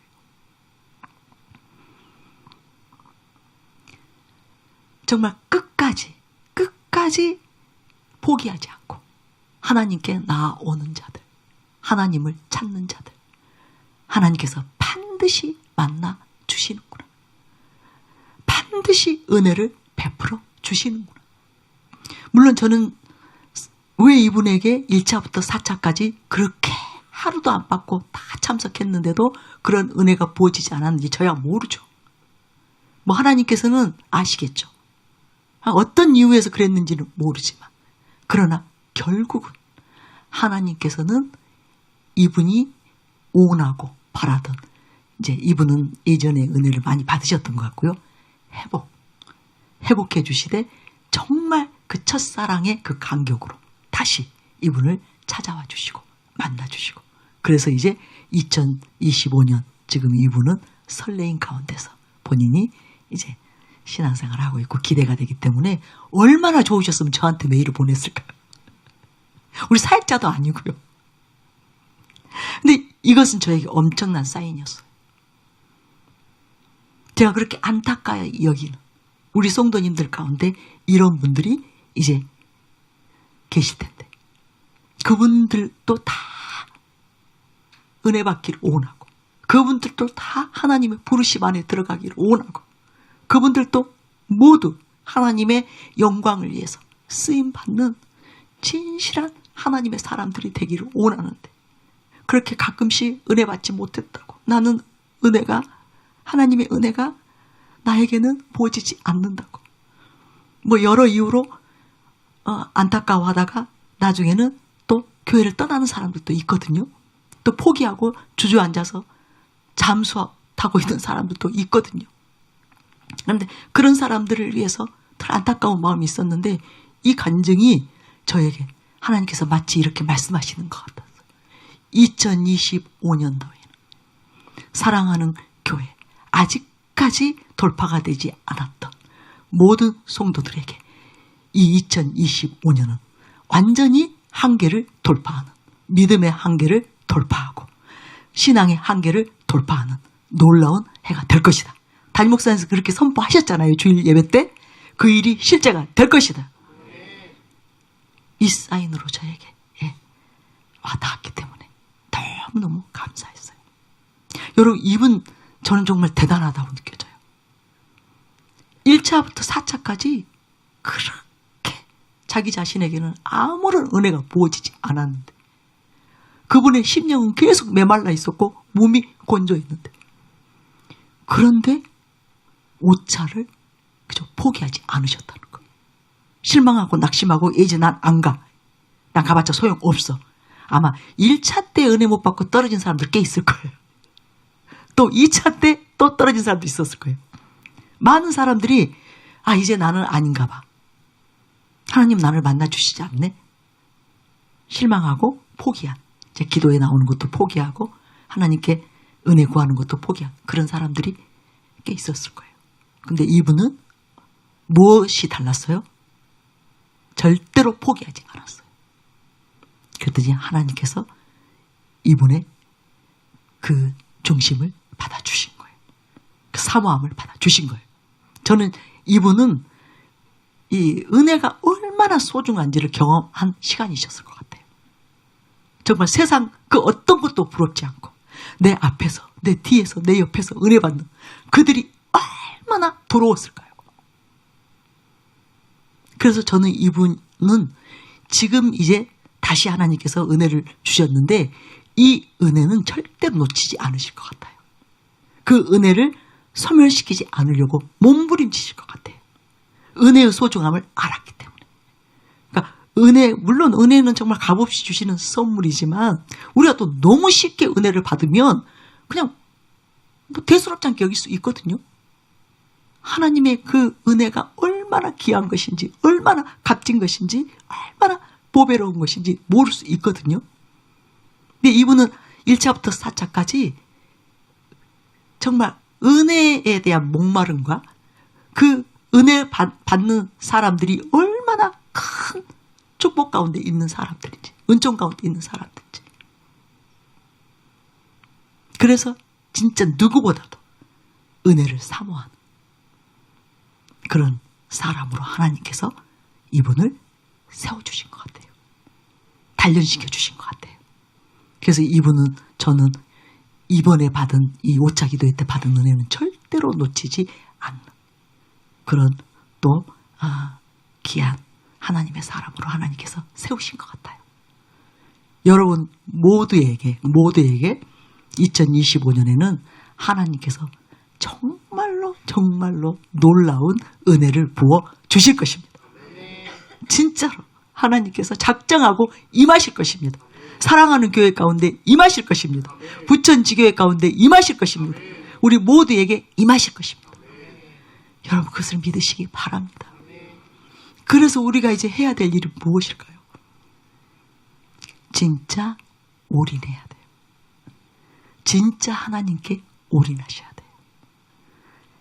정말 끝까지 포기하지 않고 하나님께 나아오는 자들, 하나님을 찾는 자들, 하나님께서 반드시 만나 주시는구나. 반드시 은혜를 베풀어 주시는구나. 물론 저는 왜 이분에게 1차부터 4차까지 그렇게 하루도 안 받고 다 참석했는데도 그런 은혜가 부어지지 않았는지 저야 모르죠. 뭐 하나님께서는 아시겠죠. 어떤 이유에서 그랬는지는 모르지만 그러나 결국은 하나님께서는 이분이 원하고 바라던, 이제 이분은 예전에 은혜를 많이 받으셨던 것 같고요. 회복해 주시되 정말 그 첫사랑의 그 감격으로 다시 이분을 찾아와 주시고 만나 주시고, 그래서 이제 2025년 지금 이분은 설레임 가운데서 본인이 이제 신앙생활을 하고 있고 기대가 되기 때문에 얼마나 좋으셨으면 저한테 메일을 보냈을까요? 우리 사역자도 아니고요. 근데 이것은 저에게 엄청난 사인이었어요. 제가 그렇게 안타까워 여기는 우리 성도님들 가운데 이런 분들이 이제 계실 텐데, 그분들도 다 은혜 받기를 원하고, 그분들도 다 하나님의 부르심 안에 들어가기를 원하고, 그분들도 모두 하나님의 영광을 위해서 쓰임받는 진실한 하나님의 사람들이 되기를 원하는데, 그렇게 가끔씩 은혜 받지 못했다고, 나는 은혜가, 하나님의 은혜가 나에게는 보여지지 않는다고, 뭐 여러 이유로 안타까워하다가 나중에는 또 교회를 떠나는 사람들도 있거든요. 또 포기하고 주저앉아서 잠수타고 있는 사람들도 있거든요. 그런데 그런 사람들을 위해서 더 안타까운 마음이 있었는데, 이 간증이 저에게 하나님께서 마치 이렇게 말씀하시는 것 같았어요. 2025년도에는 사랑하는 교회, 아직까지 돌파가 되지 않았던 모든 성도들에게 이 2025년은 완전히 한계를 돌파하는, 믿음의 한계를 돌파하고 신앙의 한계를 돌파하는 놀라운 해가 될 것이다. 담임 목사님께서 그렇게 선포하셨잖아요. 주일 예배 때. 그 일이 실제가 될 것이다. 이 사인으로 저에게 와닿았기 때문에 너무너무 감사했어요. 여러분, 이분 저는 정말 대단하다고 느껴져요. 1차부터 4차까지 그렇게 자기 자신에게는 아무런 은혜가 부어지지 않았는데, 그분의 심령은 계속 메말라 있었고 몸이 건조 있는데, 그런데 5차를 그저 포기하지 않으셨다는 거예요. 실망하고 낙심하고 이제 난 안 가. 난 가봤자 소용없어. 아마 1차 때 은혜 못 받고 떨어진 사람들 꽤 있을 거예요. 또 2차 때 또 떨어진 사람도 있었을 거예요. 많은 사람들이 이제 나는 아닌가 봐. 하나님 나를 만나주시지 않네. 실망하고 포기한, 제 기도에 나오는 것도 포기하고 하나님께 은혜 구하는 것도 포기한 그런 사람들이 꽤 있었을 거예요. 근데 이분은 무엇이 달랐어요? 절대로 포기하지 않았어요. 그랬더니 하나님께서 이분의 그 중심을 받아주신 거예요. 그 사모함을 받아주신 거예요. 저는 이분은 이 은혜가 얼마나 소중한지를 경험한 시간이셨을 것 같아요. 정말 세상 그 어떤 것도 부럽지 않고 내 앞에서, 내 뒤에서, 내 옆에서 은혜 받는 그들이 얼마나 부러웠을까요? 그래서 저는 이분은 지금 이제 다시 하나님께서 은혜를 주셨는데, 이 은혜는 절대로 놓치지 않으실 것 같아요. 그 은혜를 소멸시키지 않으려고 몸부림치실 것 같아요. 은혜의 소중함을 알았기 때문에. 그러니까 물론 은혜는 정말 값없이 주시는 선물이지만, 우리가 또 너무 쉽게 은혜를 받으면 그냥 뭐 대수롭지 않게 여길 수 있거든요. 하나님의 그 은혜가 얼마나 귀한 것인지, 얼마나 값진 것인지, 얼마나 보배로운 것인지 모를 수 있거든요. 근데 이분은 1차부터 4차까지 정말 은혜에 대한 목마름과 그 은혜 받는 사람들이 얼마나 큰 축복 가운데 있는 사람들인지, 은총 가운데 있는 사람들인지. 그래서 진짜 누구보다도 은혜를 사모하는 그런 사람으로 하나님께서 이분을 세워주신 것 같아요. 단련시켜 주신 것 같아요. 그래서 이분은, 저는 이번에 받은 이 5차 기도회 때 받은 은혜는 절대로 놓치지 않는 그런 또 귀한 하나님의 사람으로 하나님께서 세우신 것 같아요. 여러분 모두에게 2025년에는 하나님께서 정말로 놀라운 은혜를 부어 주실 것입니다. 진짜로 하나님께서 작정하고 임하실 것입니다. 사랑하는 교회 가운데 임하실 것입니다. 부천지교회 가운데 임하실 것입니다. 우리 모두에게 임하실 것입니다. 여러분 그것을 믿으시기 바랍니다. 그래서 우리가 이제 해야 될 일은 무엇일까요? 진짜 올인해야 돼요. 진짜 하나님께 올인하셔야 돼요.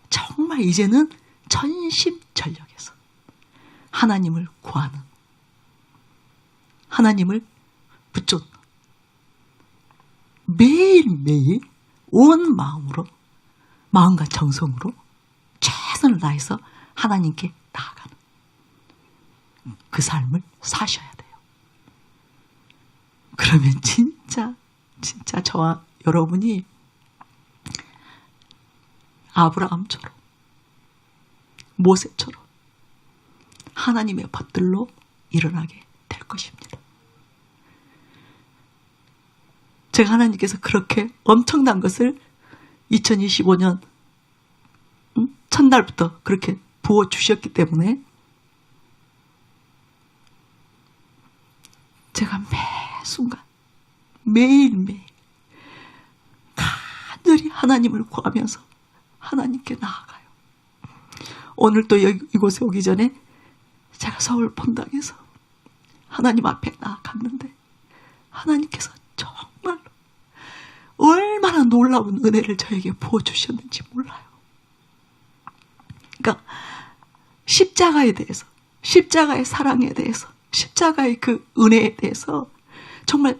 정말 이제는 전심전력에서 하나님을 구하는, 하나님을 붙잡는, 매일매일 온 마음으로, 마음과 정성으로 최선을 다해서 하나님께 나아가는 그 삶을 사셔야 돼요. 그러면 진짜 저와 여러분이 아브라함처럼, 모세처럼 하나님의 벗들로 일어나게 될 것입니다. 제가 하나님께서 그렇게 엄청난 것을 2025년 첫날부터 그렇게 부어주셨기 때문에 제가 매 순간 매일매일 간절히 하나님을 구하면서 하나님께 나아가요. 오늘 또 이곳에 오기 전에 제가 서울 본당에서 하나님 앞에 나아갔는데 하나님께서 정말로 얼마나 놀라운 은혜를 저에게 부어주셨는지 몰라요. 그러니까 십자가에 대해서, 십자가의 사랑에 대해서, 십자가의 그 은혜에 대해서 정말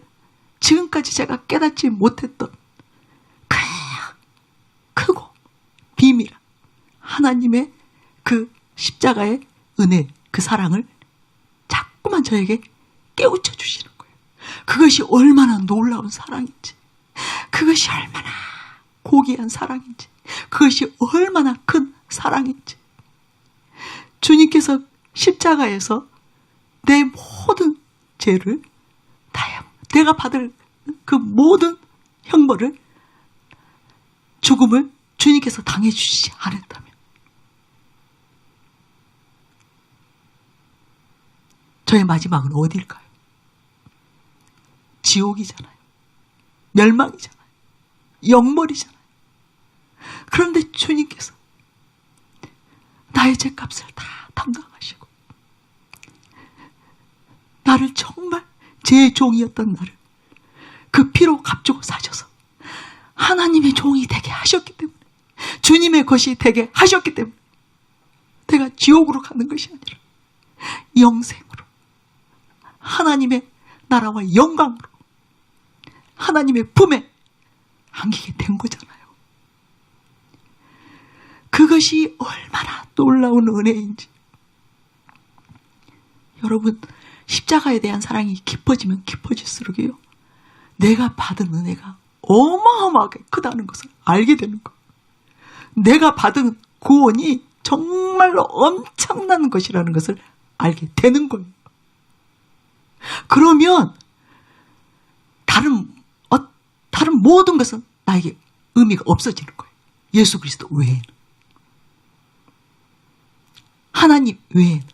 지금까지 제가 깨닫지 못했던 그 크고 비밀한 하나님의 그 십자가의 은혜, 그 사랑을 자꾸만 저에게 깨우쳐 주시는 거예요. 그것이 얼마나 놀라운 사랑인지, 그것이 얼마나 고귀한 사랑인지, 그것이 얼마나 큰 사랑인지. 주님께서 십자가에서 내 모든 죄를, 내가 받을 그 모든 형벌을, 죽음을 주님께서 당해주시지 않았다면 저의 마지막은 어디일까요? 지옥이잖아요. 멸망이잖아요. 영벌이잖아요. 그런데 주님께서 나의 죄값을 다 담당하시고 나를 정말 제 종이었던 나를 그 피로 값주고 사셔서 하나님의 종이 되게 하셨기 때문에, 주님의 것이 되게 하셨기 때문에 내가 지옥으로 가는 것이 아니라 영생으로, 하나님의 나라와 영광으로 하나님의 품에 안기게 된 거잖아요. 그것이 얼마나 놀라운 은혜인지. 여러분, 십자가에 대한 사랑이 깊어지면 깊어질수록요, 내가 받은 은혜가 어마어마하게 크다는 것을 알게 되는 거예요. 내가 받은 구원이 정말로 엄청난 것이라는 것을 알게 되는 거예요. 그러면 다른 모든 것은 나에게 의미가 없어지는 거예요. 예수 그리스도 외에는, 하나님 외에는,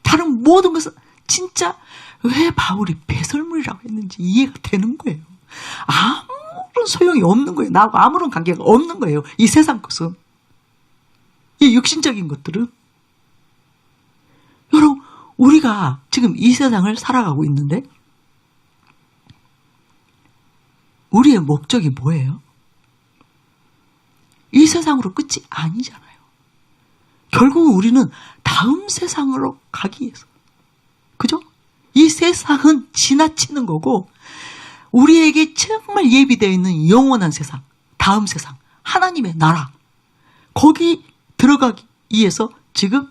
다른 모든 것은 진짜 왜 바울이 배설물이라고 했는지 이해가 되는 거예요. 아무런 소용이 없는 거예요. 나하고 아무런 관계가 없는 거예요. 이 세상 것은. 이 육신적인 것들은. 여러분, 우리가 지금 이 세상을 살아가고 있는데 우리의 목적이 뭐예요? 이 세상으로 끝이 아니잖아요. 결국은 우리는 다음 세상으로 가기 위해서. 그죠? 이 세상은 지나치는 거고 우리에게 정말 예비되어 있는 영원한 세상, 다음 세상, 하나님의 나라, 거기 들어가기 위해서 지금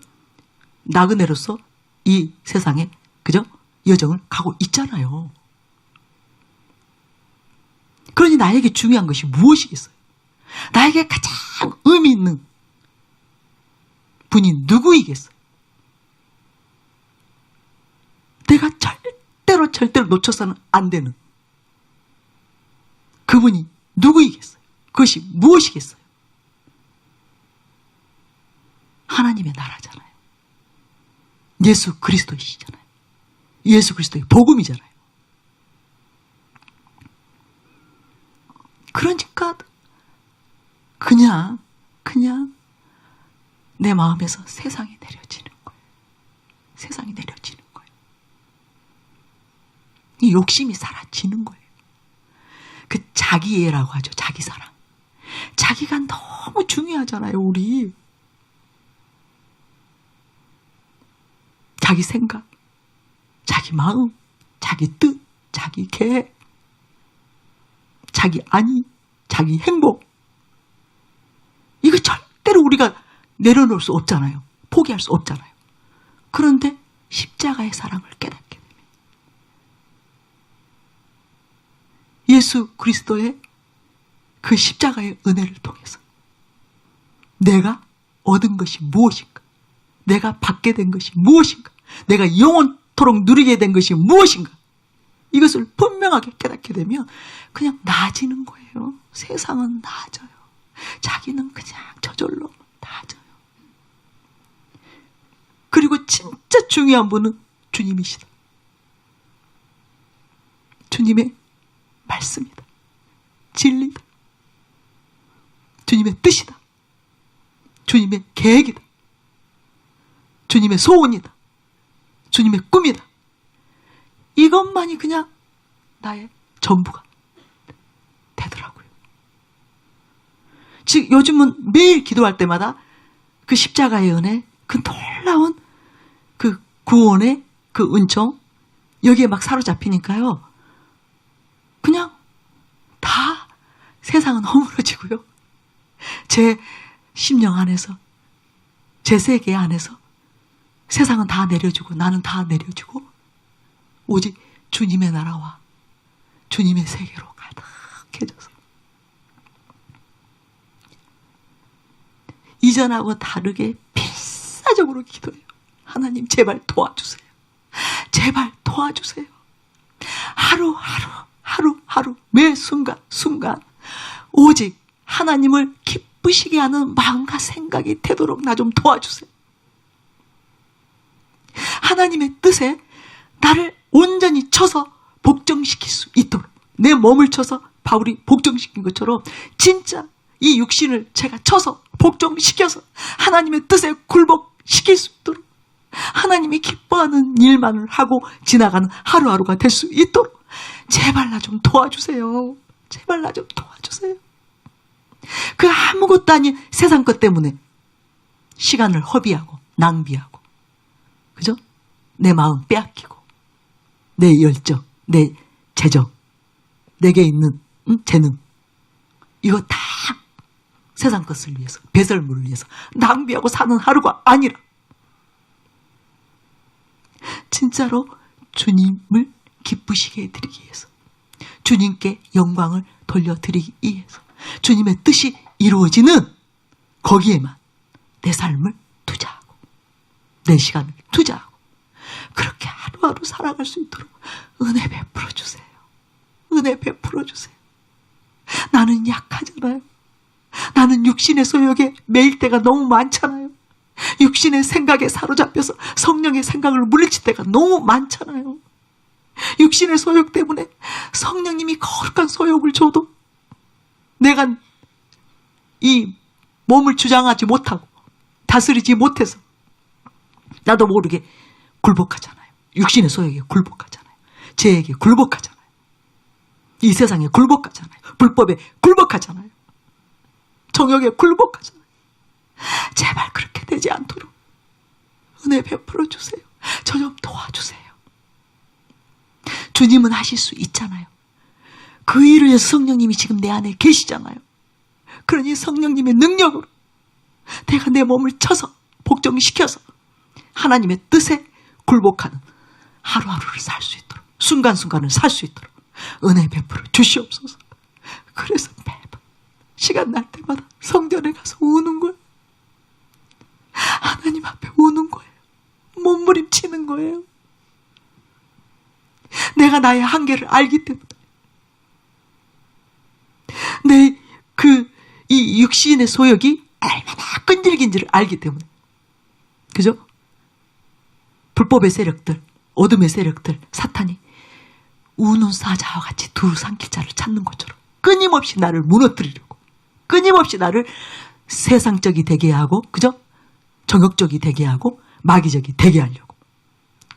나그네로서 이 세상에, 그죠? 여정을 가고 있잖아요. 그러니 나에게 중요한 것이 무엇이겠어요? 나에게 가장 의미 있는 분이 누구이겠어요? 내가 절대로 놓쳐서는 안 되는 그분이 누구이겠어요? 그것이 무엇이겠어요? 하나님의 나라잖아요. 예수 그리스도이시잖아요. 예수 그리스도의 복음이잖아요. 그러니까 그냥 내 마음에서 세상이 내려지는 거예요. 세상이 내려지는 거예요. 이 욕심이 사라지는 거예요. 그 자기애라고 하죠. 자기 사랑. 자기가 너무 중요하잖아요. 우리. 자기 생각, 자기 마음, 자기 뜻, 자기 계획, 자기 안위, 자기 행복. 이거 절대로 우리가 내려놓을 수 없잖아요. 포기할 수 없잖아요. 그런데 십자가의 사랑을 깨닫게 됩니다. 예수 그리스도의 그 십자가의 은혜를 통해서 내가 얻은 것이 무엇인가? 내가 받게 된 것이 무엇인가? 내가 영원토록 누리게 된 것이 무엇인가? 이것을 분명하게 깨닫게 되면 그냥 나아지는 거예요. 세상은 나아져요. 자기는 그냥 저절로 나아져요. 그리고 진짜 중요한 분은 주님이시다. 주님의 말씀이다. 진리다. 주님의 뜻이다. 주님의 계획이다. 주님의 소원이다. 주님의 꿈이다. 이것만이 그냥 나의 전부가 되더라고요. 즉 요즘은 매일 기도할 때마다 그 십자가의 은혜, 그 놀라운 그 구원의 그 은총, 여기에 막 사로잡히니까요. 그냥 다 세상은 허물어지고요. 제 심령 안에서, 제 세계 안에서 세상은 다 내려주고 나는 다 내려주고 오직 주님의 나라와 주님의 세계로 가득해져서 이전하고 다르게 필사적으로 기도해요. 하나님 제발 도와주세요. 제발 도와주세요. 하루 매 순간 오직 하나님을 기쁘시게 하는 마음과 생각이 되도록 나 좀 도와주세요. 하나님의 뜻에 나를 온전히 쳐서 복종시킬 수 있도록, 내 몸을 쳐서 바울이 복종시킨 것처럼 진짜 이 육신을 제가 쳐서 복종시켜서 하나님의 뜻에 굴복시킬 수 있도록, 하나님이 기뻐하는 일만을 하고 지나가는 하루하루가 될 수 있도록 제발 나 좀 도와주세요. 제발 나 좀 도와주세요. 그 아무것도 아닌 세상 것 때문에 시간을 허비하고 낭비하고, 그죠? 내 마음 빼앗기고, 내 열정, 내 재정, 내게 있는 재능, 이거 다 세상 것을 위해서, 배설물을 위해서 낭비하고 사는 하루가 아니라 진짜로 주님을 기쁘시게 해드리기 위해서, 주님께 영광을 돌려드리기 위해서, 주님의 뜻이 이루어지는 거기에만 내 삶을 투자하고 내 시간을 투자하고 그렇게 하루하루 살아갈 수 있도록 은혜 베풀어 주세요. 은혜 베풀어 주세요. 나는 약하잖아요. 나는 육신의 소욕에 매일 때가 너무 많잖아요. 육신의 생각에 사로잡혀서 성령의 생각을 물리칠 때가 너무 많잖아요. 육신의 소욕 때문에 성령님이 거룩한 소욕을 줘도 내가 이 몸을 주장하지 못하고 다스리지 못해서 나도 모르게 굴복하잖아요. 육신의 소욕에 굴복하잖아요. 죄에게 굴복하잖아요. 이 세상에 굴복하잖아요. 불법에 굴복하잖아요. 정욕에 굴복하잖아요. 제발 그렇게 되지 않도록 은혜 베풀어 주세요. 저 좀 도와주세요. 주님은 하실 수 있잖아요. 그 일을 위해서 성령님이 지금 내 안에 계시잖아요. 그러니 성령님의 능력으로 내가 내 몸을 쳐서 복종시켜서 하나님의 뜻에 굴복하는 하루하루를 살 수 있도록, 순간순간을 살 수 있도록 은혜 베풀어 주시옵소서. 그래서 매번 시간 날 때마다 성전에 가서 우는 거예요. 하나님 앞에 우는 거예요. 몸부림치는 거예요. 내가 나의 한계를 알기 때문에, 이 육신의 소욕이 얼마나 끈질긴지를 알기 때문에. 그죠? 불법의 세력들, 어둠의 세력들, 사탄이 우는 사자와 같이 두 삼킬 자를 찾는 것처럼 끊임없이 나를 무너뜨리려고, 끊임없이 나를 세상적이 되게 하고, 그죠? 정욕적이 되게 하고, 마귀적이 되게 하려고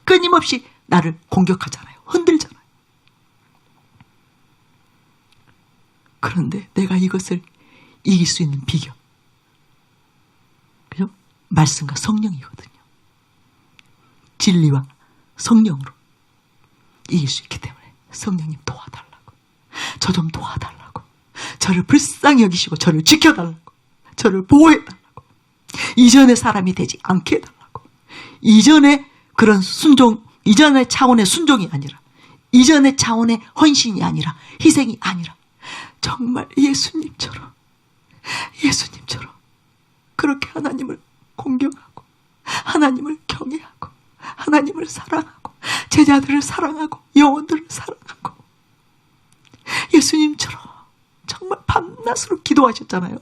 끊임없이 나를 공격하잖아요. 흔들잖아요. 그런데 내가 이것을 이길 수 있는 비결, 그죠? 말씀과 성령이거든요. 진리와 성령으로 이길 수 있기 때문에 성령님 도와달라고, 저 좀 도와달라고, 저를 불쌍히 여기시고 저를 지켜달라고, 저를 보호해달라고, 이전의 사람이 되지 않게 해달라고, 이전의 그런 순종, 이전의 차원의 순종이 아니라, 이전의 차원의 헌신이 아니라, 희생이 아니라 정말 예수님처럼 그렇게 하나님을 공경하고, 하나님을 경외하고, 하나님을 사랑하고, 제자들을 사랑하고, 영혼들을 사랑하고, 예수님처럼 정말 밤낮으로 기도하셨잖아요.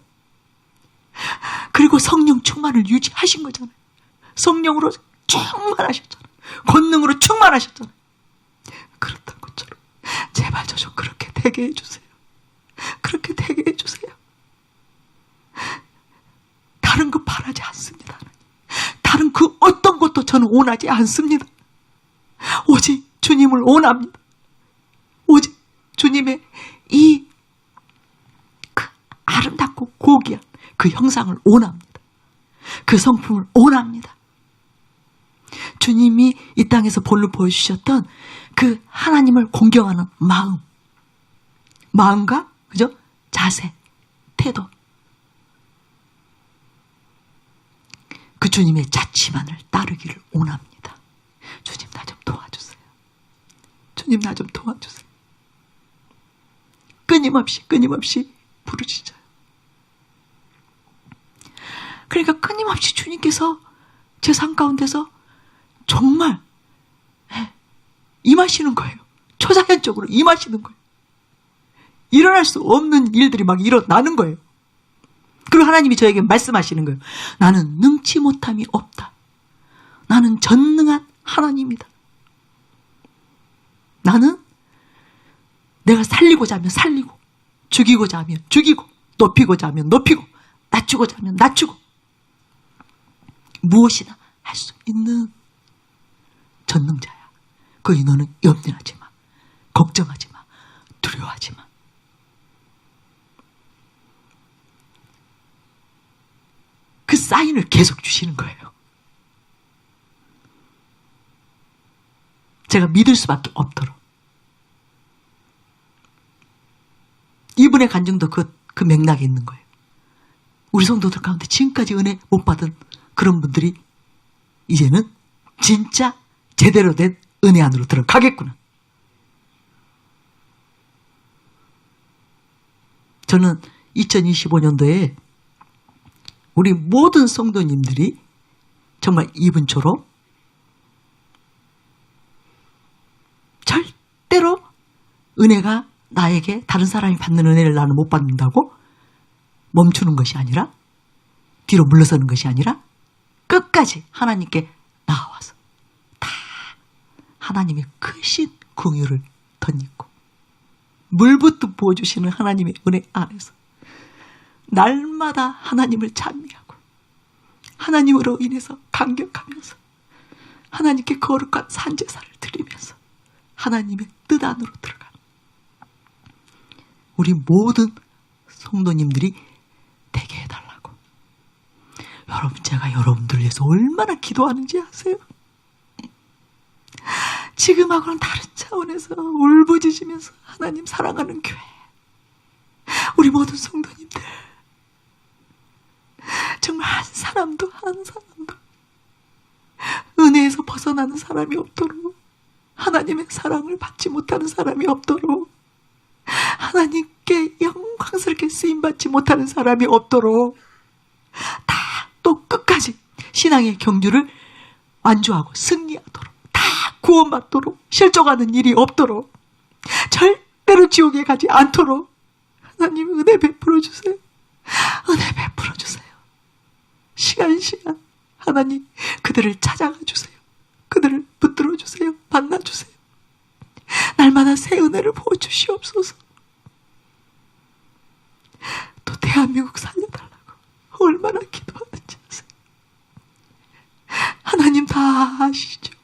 그리고 성령 충만을 유지하신 거잖아요. 성령으로 충만하셨잖아요. 권능으로 충만하셨잖아요. 그렇다는 것처럼 제발 저 좀 그렇게 되게 해주세요. 그렇게 되게 해주세요. 다른 거 바라지 않습니다. 다른 그 어떤 것도 저는 원하지 않습니다. 오직 주님을 원합니다. 오직 주님의 이 그 아름답고 고귀한 그 형상을 원합니다. 그 성품을 원합니다. 주님이 이 땅에서 본로 보여주셨던 그 하나님을 공경하는 마음과, 그죠? 자세, 태도, 그 주님의 자취만을 따르기를 원합니다. 주님 나 좀 도와주세요. 주님 나 좀 도와주세요. 끊임없이 부르짖어요. 그러니까 끊임없이 주님께서 제 삶 가운데서 정말 임하시는 거예요. 초자연적으로 임하시는 거예요. 일어날 수 없는 일들이 막 일어나는 거예요. 그리고 하나님이 저에게 말씀하시는 거예요. 나는 능치 못함이 없다. 나는 전능한 하나님이다. 나는 내가 살리고자 하면 살리고, 죽이고자 하면 죽이고, 높이고자 하면 높이고, 낮추고자 하면 낮추고, 무엇이나 할 수 있는 전능자야. 그러니 너는 염려하지 마. 걱정하지 마. 두려워하지 마. 그 사인을 계속 주시는 거예요. 제가 믿을 수밖에 없도록. 이분의 간증도 그 맥락에 있는 거예요. 우리 성도들 가운데 지금까지 은혜 못 받은 그런 분들이 이제는 진짜 제대로 된 은혜 안으로 들어가겠구나. 저는 2025년도에 우리 모든 성도님들이 정말 이분처럼 절대로 은혜가 나에게 다른 사람이 받는 은혜를 나는 못 받는다고 멈추는 것이 아니라, 뒤로 물러서는 것이 아니라 끝까지 하나님께 나와서 다 하나님의 크신 긍휼을 덧입고 물붓듯 부어주시는 하나님의 은혜 안에서 날마다 하나님을 찬미하고 하나님으로 인해서 감격하면서 하나님께 거룩한 산제사를 드리면서 하나님의 뜻 안으로 들어가는 우리 모든 성도님들이 되게 해달라고. 여러분, 제가 여러분들 위해서 얼마나 기도하는지 아세요? 지금하고는 다른 차원에서 울부짖으면서 하나님 사랑하는 교회, 우리 모든 성도님들, 정말 한 사람도 은혜에서 벗어나는 사람이 없도록, 하나님의 사랑을 받지 못하는 사람이 없도록, 하나님께 영광스럽게 쓰임받지 못하는 사람이 없도록, 다 또 끝까지 신앙의 경주를 완주하고 승리하도록, 다 구원받도록, 실족하는 일이 없도록, 절대로 지옥에 가지 않도록 하나님 은혜 베풀어 주세요. 은혜 베풀어 주세요. 시간 하나님 그들을 찾아가 주세요. 그들을 붙들어 주세요. 만나 주세요. 날마다 새 은혜를 부어 주시옵소서. 또 대한민국 살려달라고 얼마나 기도하는지 아세요? 하나님 다 아시죠?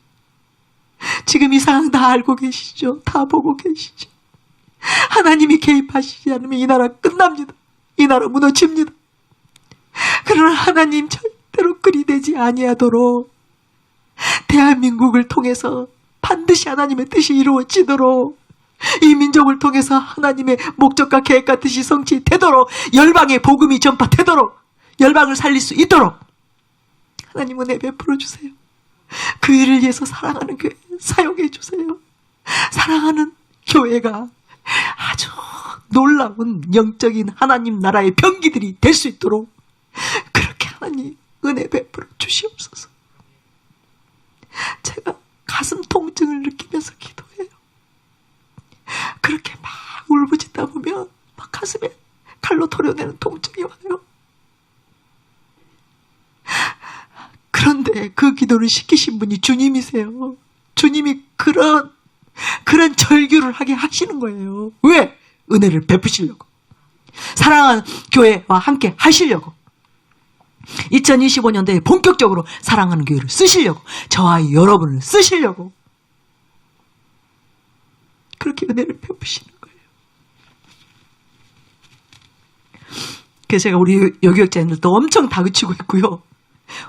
지금 이 상황 다 알고 계시죠? 다 보고 계시죠? 하나님이 개입하시지 않으면 이 나라 끝납니다. 이 나라 무너집니다. 그러나 하나님 절대로 그리 되지 아니하도록 대한민국을 통해서 반드시 하나님의 뜻이 이루어지도록, 이 민족을 통해서 하나님의 목적과 계획과 뜻이 성취되도록, 열방의 복음이 전파되도록, 열방을 살릴 수 있도록 하나님 은혜 베풀어 주세요. 그 일을 위해서 사랑하는 교회 사용해 주세요. 사랑하는 교회가 아주 놀라운 영적인 하나님 나라의 병기들이 될 수 있도록 그렇게 하나님 은혜 베풀어 주시옵소서. 제가 가슴 통증을 느끼면서 기도해요. 그렇게 막 울부짖다 보면 막 가슴에 칼로 도려내는 통증이 와요. 그런데 그 기도를 시키신 분이 주님이세요. 주님이 그런 절규를 하게 하시는 거예요. 왜? 은혜를 베푸시려고. 사랑하는 교회와 함께 하시려고. 2025년도에 본격적으로 사랑하는 교회를 쓰시려고, 저와 여러분을 쓰시려고 그렇게 은혜를 베푸시는 거예요. 그래서 제가 우리 여교육자님들도 엄청 다그치고 있고요.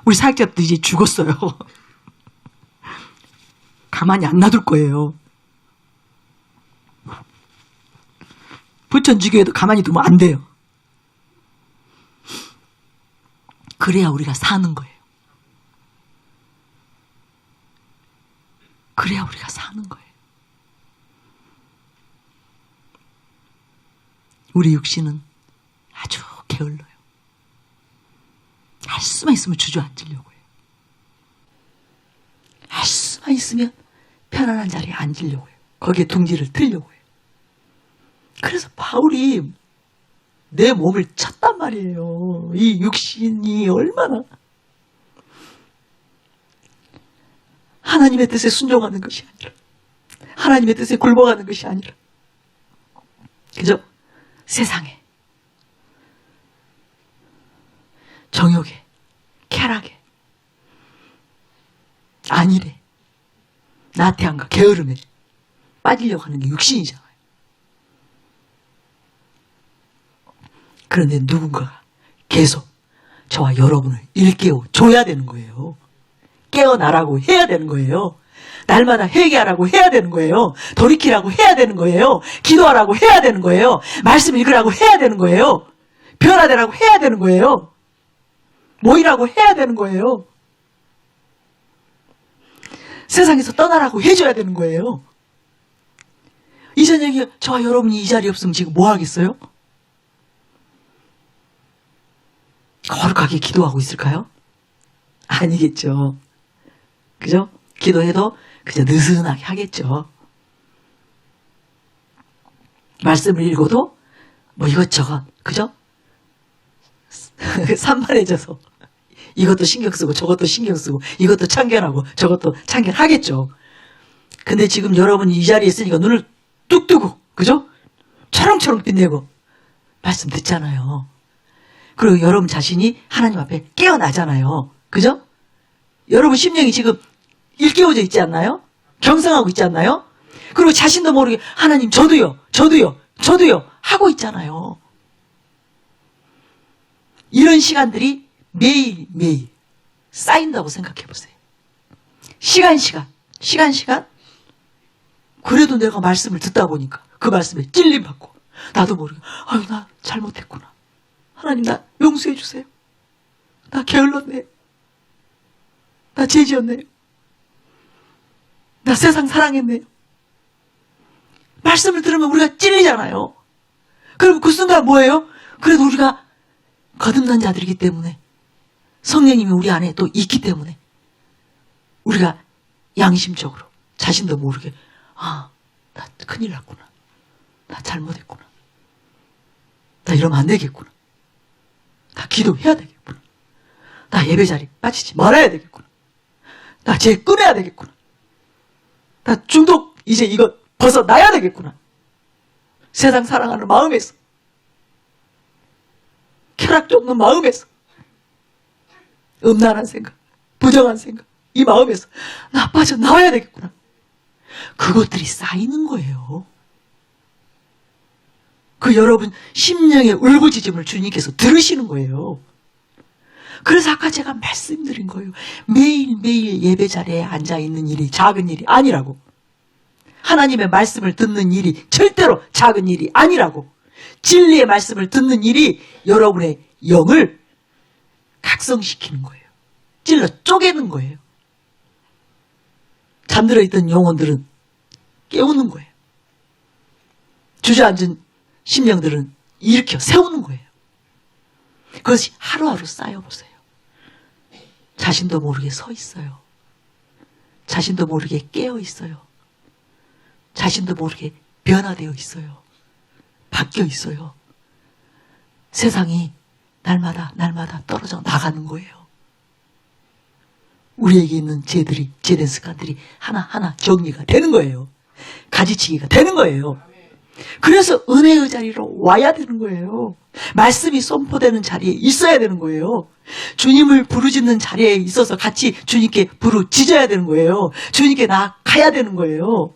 우리 사역자도 이제 죽었어요. 가만히 안 놔둘 거예요. 부천지교회도 가만히 두면 안 돼요. 그래야 우리가 사는 거예요. 그래야 우리가 사는 거예요. 우리 육신은 아주 게을러요. 할 수만 있으면 주저앉으려고 해요. 할 수만 있으면 편안한 자리에 앉으려고 해요. 거기에 둥지를 틀려고 해요. 그래서 바울이 내 몸을 쳤단 말이에요. 이 육신이 얼마나 하나님의 뜻에 순종하는 것이 아니라, 하나님의 뜻에 굴복하는 것이 아니라, 그죠? 세상에, 정욕에, 쾌락에, 안일에, 나태함과 게으름에 빠지려고 하는 게 육신이잖아요. 그런데 누군가가 계속 저와 여러분을 일깨워 줘야 되는 거예요. 깨어나라고 해야 되는 거예요. 날마다 회개하라고 해야 되는 거예요. 돌이키라고 해야 되는 거예요. 기도하라고 해야 되는 거예요. 말씀 읽으라고 해야 되는 거예요. 변화되라고 해야 되는 거예요. 모이라고 해야 되는 거예요. 세상에서 떠나라고 해줘야 되는 거예요. 이 저녁에 저와 여러분이 이 자리에 없으면 지금 뭐 하겠어요? 거룩하게 기도하고 있을까요? 아니겠죠. 그죠? 기도해도 그저 느슨하게 하겠죠. 말씀을 읽어도 뭐 이것저것, 그죠? 산만해져서 이것도 신경 쓰고 저것도 신경 쓰고 이것도 참견하고 저것도 참견하겠죠. 근데 지금 여러분이 이 자리에 있으니까 눈을 뚝 뜨고, 그죠? 초롱초롱 빛내고 말씀 듣잖아요. 그리고 여러분 자신이 하나님 앞에 깨어나잖아요. 그죠? 여러분 심령이 지금 일깨워져 있지 않나요? 경성하고 있지 않나요? 그리고 자신도 모르게 하나님 저도요 하고 있잖아요. 이런 시간들이 매일매일 쌓인다고 생각해 보세요. 시간 그래도 내가 말씀을 듣다 보니까 그 말씀에 찔림받고 나도 모르게 아유 나 잘못했구나. 하나님 나 용서해 주세요. 나 게을렀네요. 나 죄지었네요. 나 세상 사랑했네요. 말씀을 들으면 우리가 찔리잖아요. 그럼 그 순간 뭐예요? 그래도 우리가 거듭난 자들이기 때문에 성령님이 우리 안에 또 있기 때문에 우리가 양심적으로 자신도 모르게 아, 나 큰일 났구나. 나 잘못했구나. 나 이러면 안 되겠구나. 나 기도해야 되겠구나. 나 예배 자리 빠지지 말아야 되겠구나. 나 죄 끊어야 되겠구나. 나 중독 이제 이거 벗어나야 되겠구나. 세상 사랑하는 마음에서 쾌락도 없는 마음에서 음란한 생각, 부정한 생각 이 마음에서 나 빠져나와야 되겠구나. 그것들이 쌓이는 거예요. 그 여러분 심령의 울부짖음을 주님께서 들으시는 거예요. 그래서 아까 제가 말씀드린 거예요. 매일매일 예배 자리에 앉아있는 일이 작은 일이 아니라고. 하나님의 말씀을 듣는 일이 절대로 작은 일이 아니라고. 진리의 말씀을 듣는 일이 여러분의 영을 각성시키는 거예요. 찔러 쪼개는 거예요. 잠들어 있던 영혼들은 깨우는 거예요. 주저앉은 심령들은 일으켜 세우는 거예요. 그것이 하루하루 쌓여보세요. 자신도 모르게 서 있어요. 자신도 모르게 깨어 있어요. 자신도 모르게 변화되어 있어요. 바뀌어 있어요. 세상이 날마다 떨어져 나가는 거예요. 우리에게 있는 죄된 습관들이 하나하나 정리가 되는 거예요. 가지치기가 되는 거예요. 그래서 은혜의 자리로 와야 되는 거예요. 말씀이 선포되는 자리에 있어야 되는 거예요. 주님을 부르짖는 자리에 있어서 같이 주님께 부르짖어야 되는 거예요. 주님께 나아가야 되는 거예요.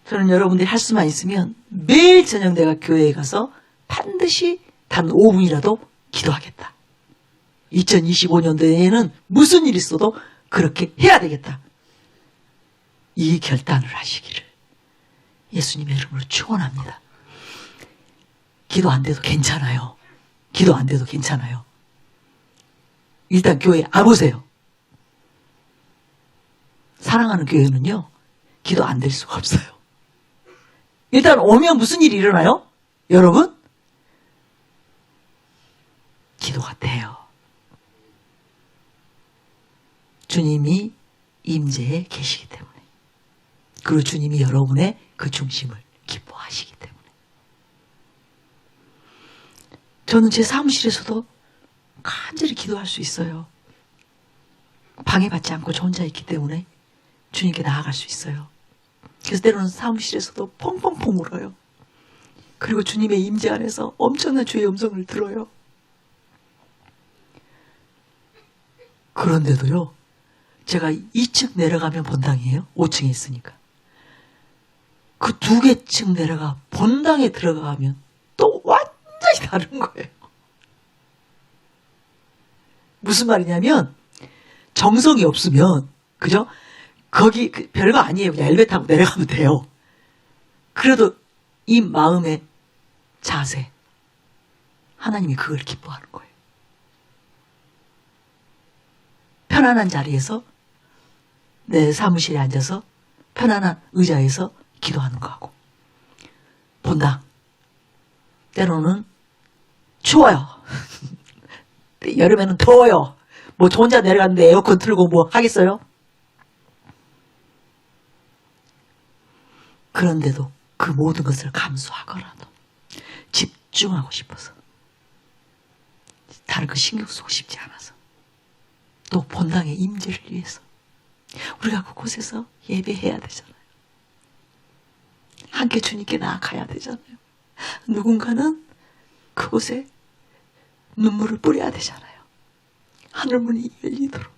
저는 여러분들이 할 수만 있으면 매일 저녁 내가 교회에 가서 반드시 단 5분이라도 기도하겠다. 2025년도에는 무슨 일이 있어도 그렇게 해야 되겠다. 이 결단을 하시기를 예수님의 이름으로 축원합니다. 기도 안 돼도 괜찮아요. 기도 안 돼도 괜찮아요. 일단 교회에 와보세요. 사랑하는 교회는요, 기도 안 될 수가 없어요. 일단 오면 무슨 일이 일어나요? 여러분? 기도가 돼요. 주님이 임재에 계시기 때문에. 그리고 주님이 여러분의 그 중심을 기뻐하시기 때문에. 저는 제 사무실에서도 간절히 기도할 수 있어요. 방해받지 않고 저 혼자 있기 때문에 주님께 나아갈 수 있어요. 그래서 때로는 사무실에서도 펑펑펑 울어요. 그리고 주님의 임재 안에서 엄청난 주의 음성을 들어요. 그런데도요, 제가 2층 내려가면 본당이에요. 5층에 있으니까. 그 2개 층 내려가 본당에 들어가면 또 완전히 다른 거예요. 무슨 말이냐면 정성이 없으면, 그죠? 거기 별거 아니에요. 그냥 엘리베이터 타고 내려가면 돼요. 그래도 이 마음의 자세, 하나님이 그걸 기뻐하는 거예요. 편안한 자리에서 내 사무실에 앉아서 편안한 의자에서 기도하는 거하고, 본당 때로는 추워요. 여름에는 더워요. 뭐 저 혼자 내려갔는데 에어컨 틀고 뭐 하겠어요? 그런데도 그 모든 것을 감수하거라도 집중하고 싶어서, 다른 거 신경 쓰고 싶지 않아서, 또 본당의 임재를 위해서 우리가 그곳에서 예배해야 되잖아요. 함께 주님께 나아가야 되잖아요. 누군가는 그곳에 눈물을 뿌려야 되잖아요. 하늘문이 열리도록,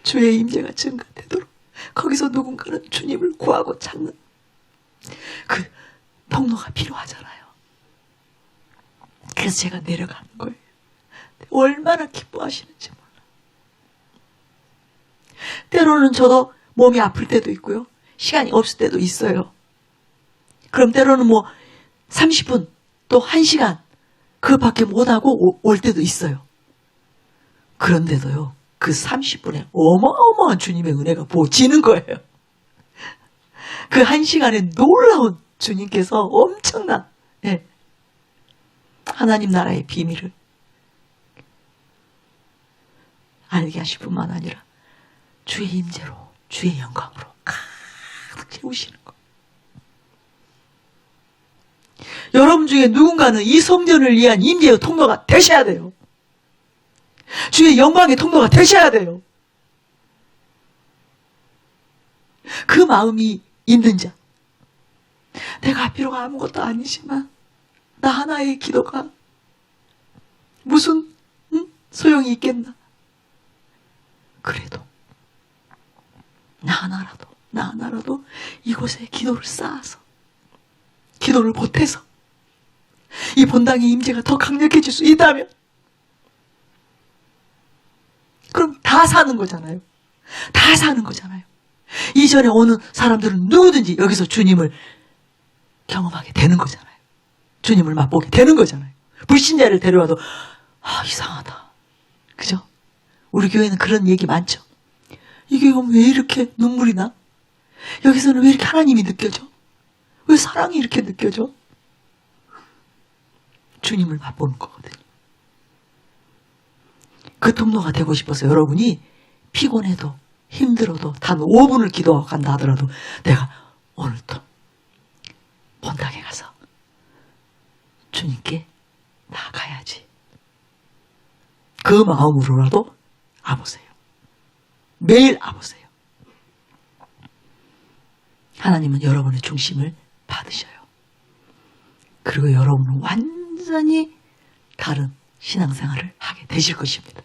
주의 임재가 증가되도록, 거기서 누군가는 주님을 구하고 찾는 그 통로가 필요하잖아요. 그래서 제가 내려가는 거예요. 얼마나 기뻐하시는지 몰라. 때로는 저도 몸이 아플 때도 있고요. 시간이 없을 때도 있어요. 그럼 때로는 뭐 30분 또 1시간 그밖에 못하고 올 때도 있어요. 그런데도요, 그 30분에 어마어마한 주님의 은혜가 부어지는 거예요. 그 1시간에 놀라운 주님께서 엄청난, 예, 하나님 나라의 비밀을 알게 하실 뿐만 아니라 주의 임재로, 주의 영광으로 가득 채우시는 거. 여러분 중에 누군가는 이 성전을 위한 임재의 통로가 되셔야 돼요. 주의 영광의 통로가 되셔야 돼요. 그 마음이 있는 자. 내가 필요가 아무것도 아니지만 나 하나의 기도가 무슨 소용이 있겠나. 그래도 나 하나라도 이곳에 기도를 쌓아서, 기도를 보태서 이 본당의 임재가 더 강력해질 수 있다면, 그럼 다 사는 거잖아요. 다 사는 거잖아요. 이전에 오는 사람들은 누구든지 여기서 주님을 경험하게 되는 거잖아요. 주님을 맛보게 되는 거잖아요. 불신자를 데려와도 이상하다. 그죠? 우리 교회는 그런 얘기 많죠. 이 교회가 왜 이렇게 눈물이 나? 여기서는 왜 이렇게 하나님이 느껴져? 왜 사랑이 이렇게 느껴져? 주님을 맛보는 거거든요. 그 통로가 되고 싶어서 여러분이 피곤해도 힘들어도 단 5분을 기도하고 간다 하더라도 내가 오늘 또 본당에 가서 주님께 나아가야지. 그 마음으로라도 와보세요. 매일 와보세요. 하나님은 여러분의 중심을 받으셔요. 그리고 여러분은 완전히 다른 신앙생활을 하게 되실 것입니다.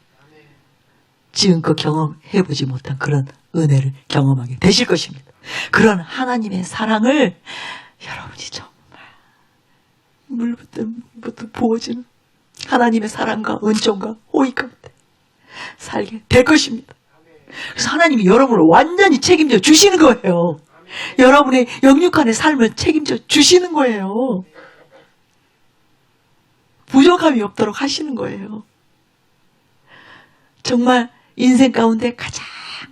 지금껏 경험해보지 못한 그런 은혜를 경험하게 되실 것입니다. 그런 하나님의 사랑을 여러분이 정말 물부터 부어지는 하나님의 사랑과 은총과 호의 가운데 살게 될 것입니다. 그래서 하나님이 여러분을 완전히 책임져 주시는 거예요. 여러분의 영육간의 삶을 책임져 주시는 거예요. 부족함이 없도록 하시는 거예요. 정말 인생 가운데 가장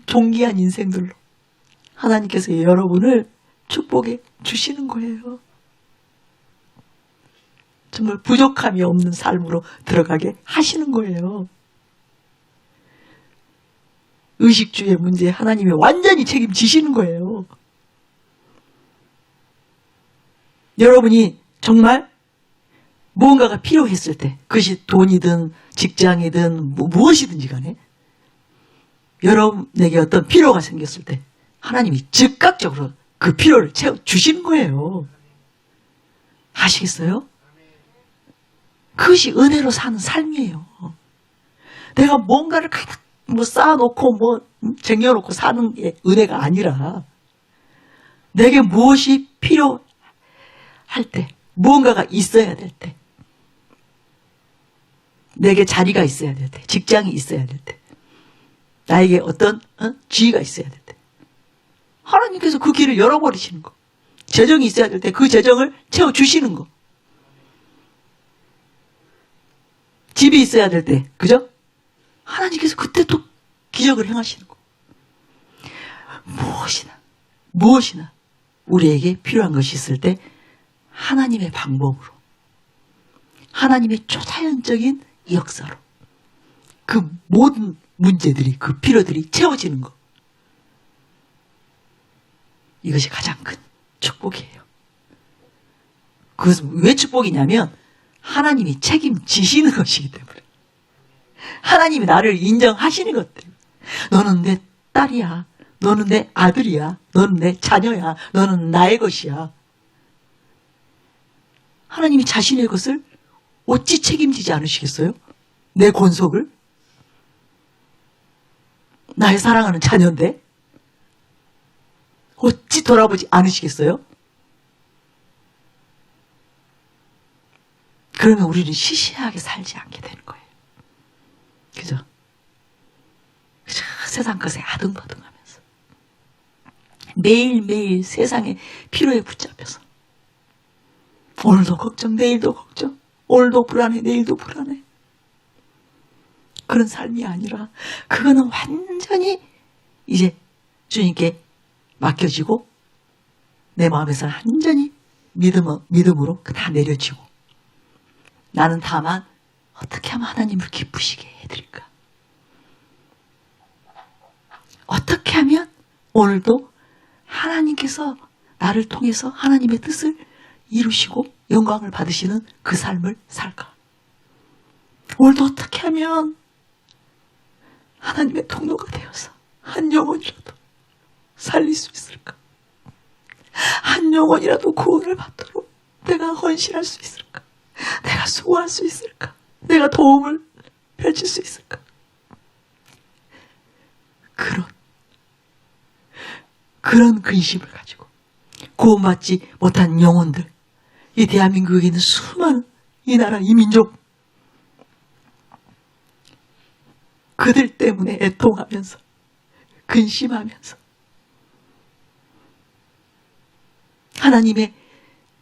존귀한 인생들로 하나님께서 여러분을 축복해 주시는 거예요. 정말 부족함이 없는 삶으로 들어가게 하시는 거예요. 의식주의 문제에 하나님이 완전히 책임지시는 거예요. 여러분이 정말 무언가가 필요했을 때, 그것이 돈이든 직장이든 무엇이든지 간에 여러분에게 어떤 필요가 생겼을 때 하나님이 즉각적으로 그 필요를 채워주시는 거예요. 아시겠어요? 그것이 은혜로 사는 삶이에요. 내가 뭔가를 가득 쌓아놓고 쟁여놓고 사는 게 은혜가 아니라 내게 무엇이 필요할 때, 무언가가 있어야 될 때, 내게 자리가 있어야 될 때, 직장이 있어야 될 때, 나에게 어떤 지위가 있어야 될 때 하나님께서 그 길을 열어버리시는 거. 재정이 있어야 될 때 그 재정을 채워주시는 거. 집이 있어야 될 때, 그죠? 하나님께서 그때 또 기적을 행하시는 거. 무엇이나 우리에게 필요한 것이 있을 때 하나님의 방법으로, 하나님의 초자연적인 역사로 그 모든 문제들이, 그 필요들이 채워지는 것. 이것이 가장 큰 축복이에요. 그것은 왜 축복이냐면 하나님이 책임지시는 것이기 때문에, 하나님이 나를 인정하시는 것 때문에. 너는 내 딸이야, 너는 내 아들이야, 너는 내 자녀야, 너는 나의 것이야. 하나님이 자신의 것을 어찌 책임지지 않으시겠어요? 내 권속을? 나의 사랑하는 자녀인데 어찌 돌아보지 않으시겠어요? 그러면 우리는 시시하게 살지 않게 되는 거예요. 그죠? 세상 것에 아등바등하면서 매일매일 세상의 피로에 붙잡혀서 오늘도 걱정, 내일도 걱정, 오늘도 불안해, 내일도 불안해. 그런 삶이 아니라 그거는 완전히 이제 주님께 맡겨지고 내 마음에서 완전히 믿음으로 다 내려지고 나는 다만 어떻게 하면 하나님을 기쁘시게 해드릴까? 어떻게 하면 오늘도 하나님께서 나를 통해서 하나님의 뜻을 이루시고 영광을 받으시는 그 삶을 살까? 오늘도 어떻게 하면 하나님의 통로가 되어서 한 영혼이라도 살릴 수 있을까? 한 영혼이라도 구원을 받도록 내가 헌신할 수 있을까? 내가 수고할 수 있을까? 내가 도움을 펼칠 수 있을까? 그런 근심을 가지고 구원받지 못한 영혼들, 이 대한민국에 있는 수많은 이 나라, 이 민족, 그들 때문에 애통하면서 근심하면서 하나님의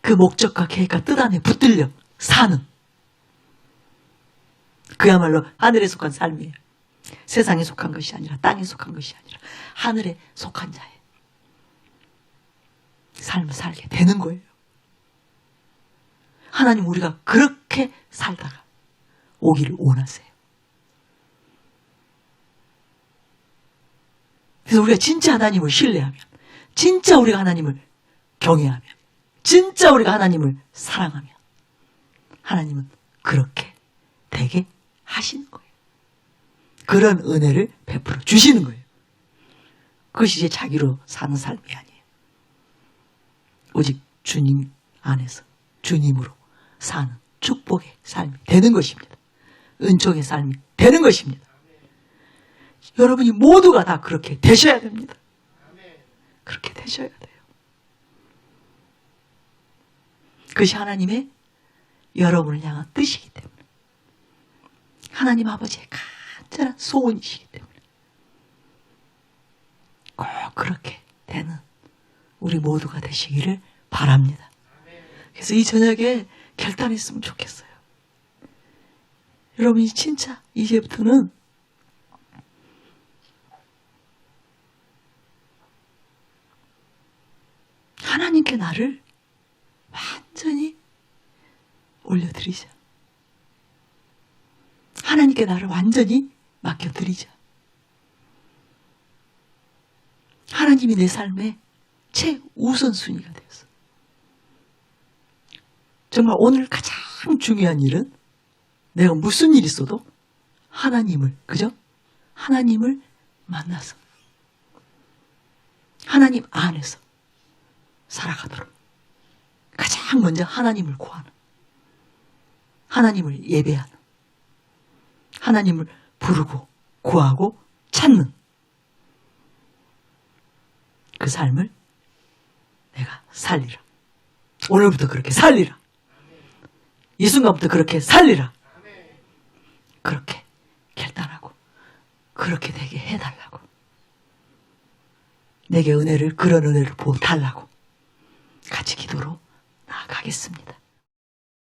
그 목적과 계획과 뜻 안에 붙들려 사는 그야말로 하늘에 속한 삶이에요. 세상에 속한 것이 아니라 땅에 속한 것이 아니라 하늘에 속한 자의 삶을 살게 되는 거예요. 하나님 우리가 그렇게 살다가 오기를 원하세요. 그래서 우리가 진짜 하나님을 신뢰하면, 진짜 우리가 하나님을 경외하면, 진짜 우리가 하나님을 사랑하면 하나님은 그렇게 되게 하시는 거예요. 그런 은혜를 베풀어 주시는 거예요. 그것이 이제 자기로 사는 삶이 아니에요. 오직 주님 안에서 주님으로 사는 축복의 삶이 되는 것입니다. 은총의 삶이 되는 것입니다. 여러분이 모두가 다 그렇게 되셔야 됩니다. 그렇게 되셔야 돼요. 그것이 하나님의 여러분을 향한 뜻이기 때문에, 하나님 아버지의 간절한 소원이시기 때문에 꼭 그렇게 되는 우리 모두가 되시기를 바랍니다. 그래서 이 저녁에 결단했으면 좋겠어요. 여러분이 진짜 이제부터는 하나님께 나를 완전히 올려드리자. 하나님께 나를 완전히 맡겨드리자. 하나님이 내 삶의 최우선순위가 되었어. 정말 오늘 가장 중요한 일은 내가 무슨 일이 있어도 하나님을, 그죠? 하나님을 만나서 하나님 안에서 살아가도록 가장 먼저 하나님을 구하는, 하나님을 예배하는, 하나님을 부르고 구하고 찾는 그 삶을 내가 살리라. 오늘부터 그렇게 살리라. 이 순간부터 그렇게 살리라. 그렇게 결단하고 그렇게 되게 해달라고, 내게 은혜를, 그런 은혜를 부어달라고 같이 기도로 나아가겠습니다.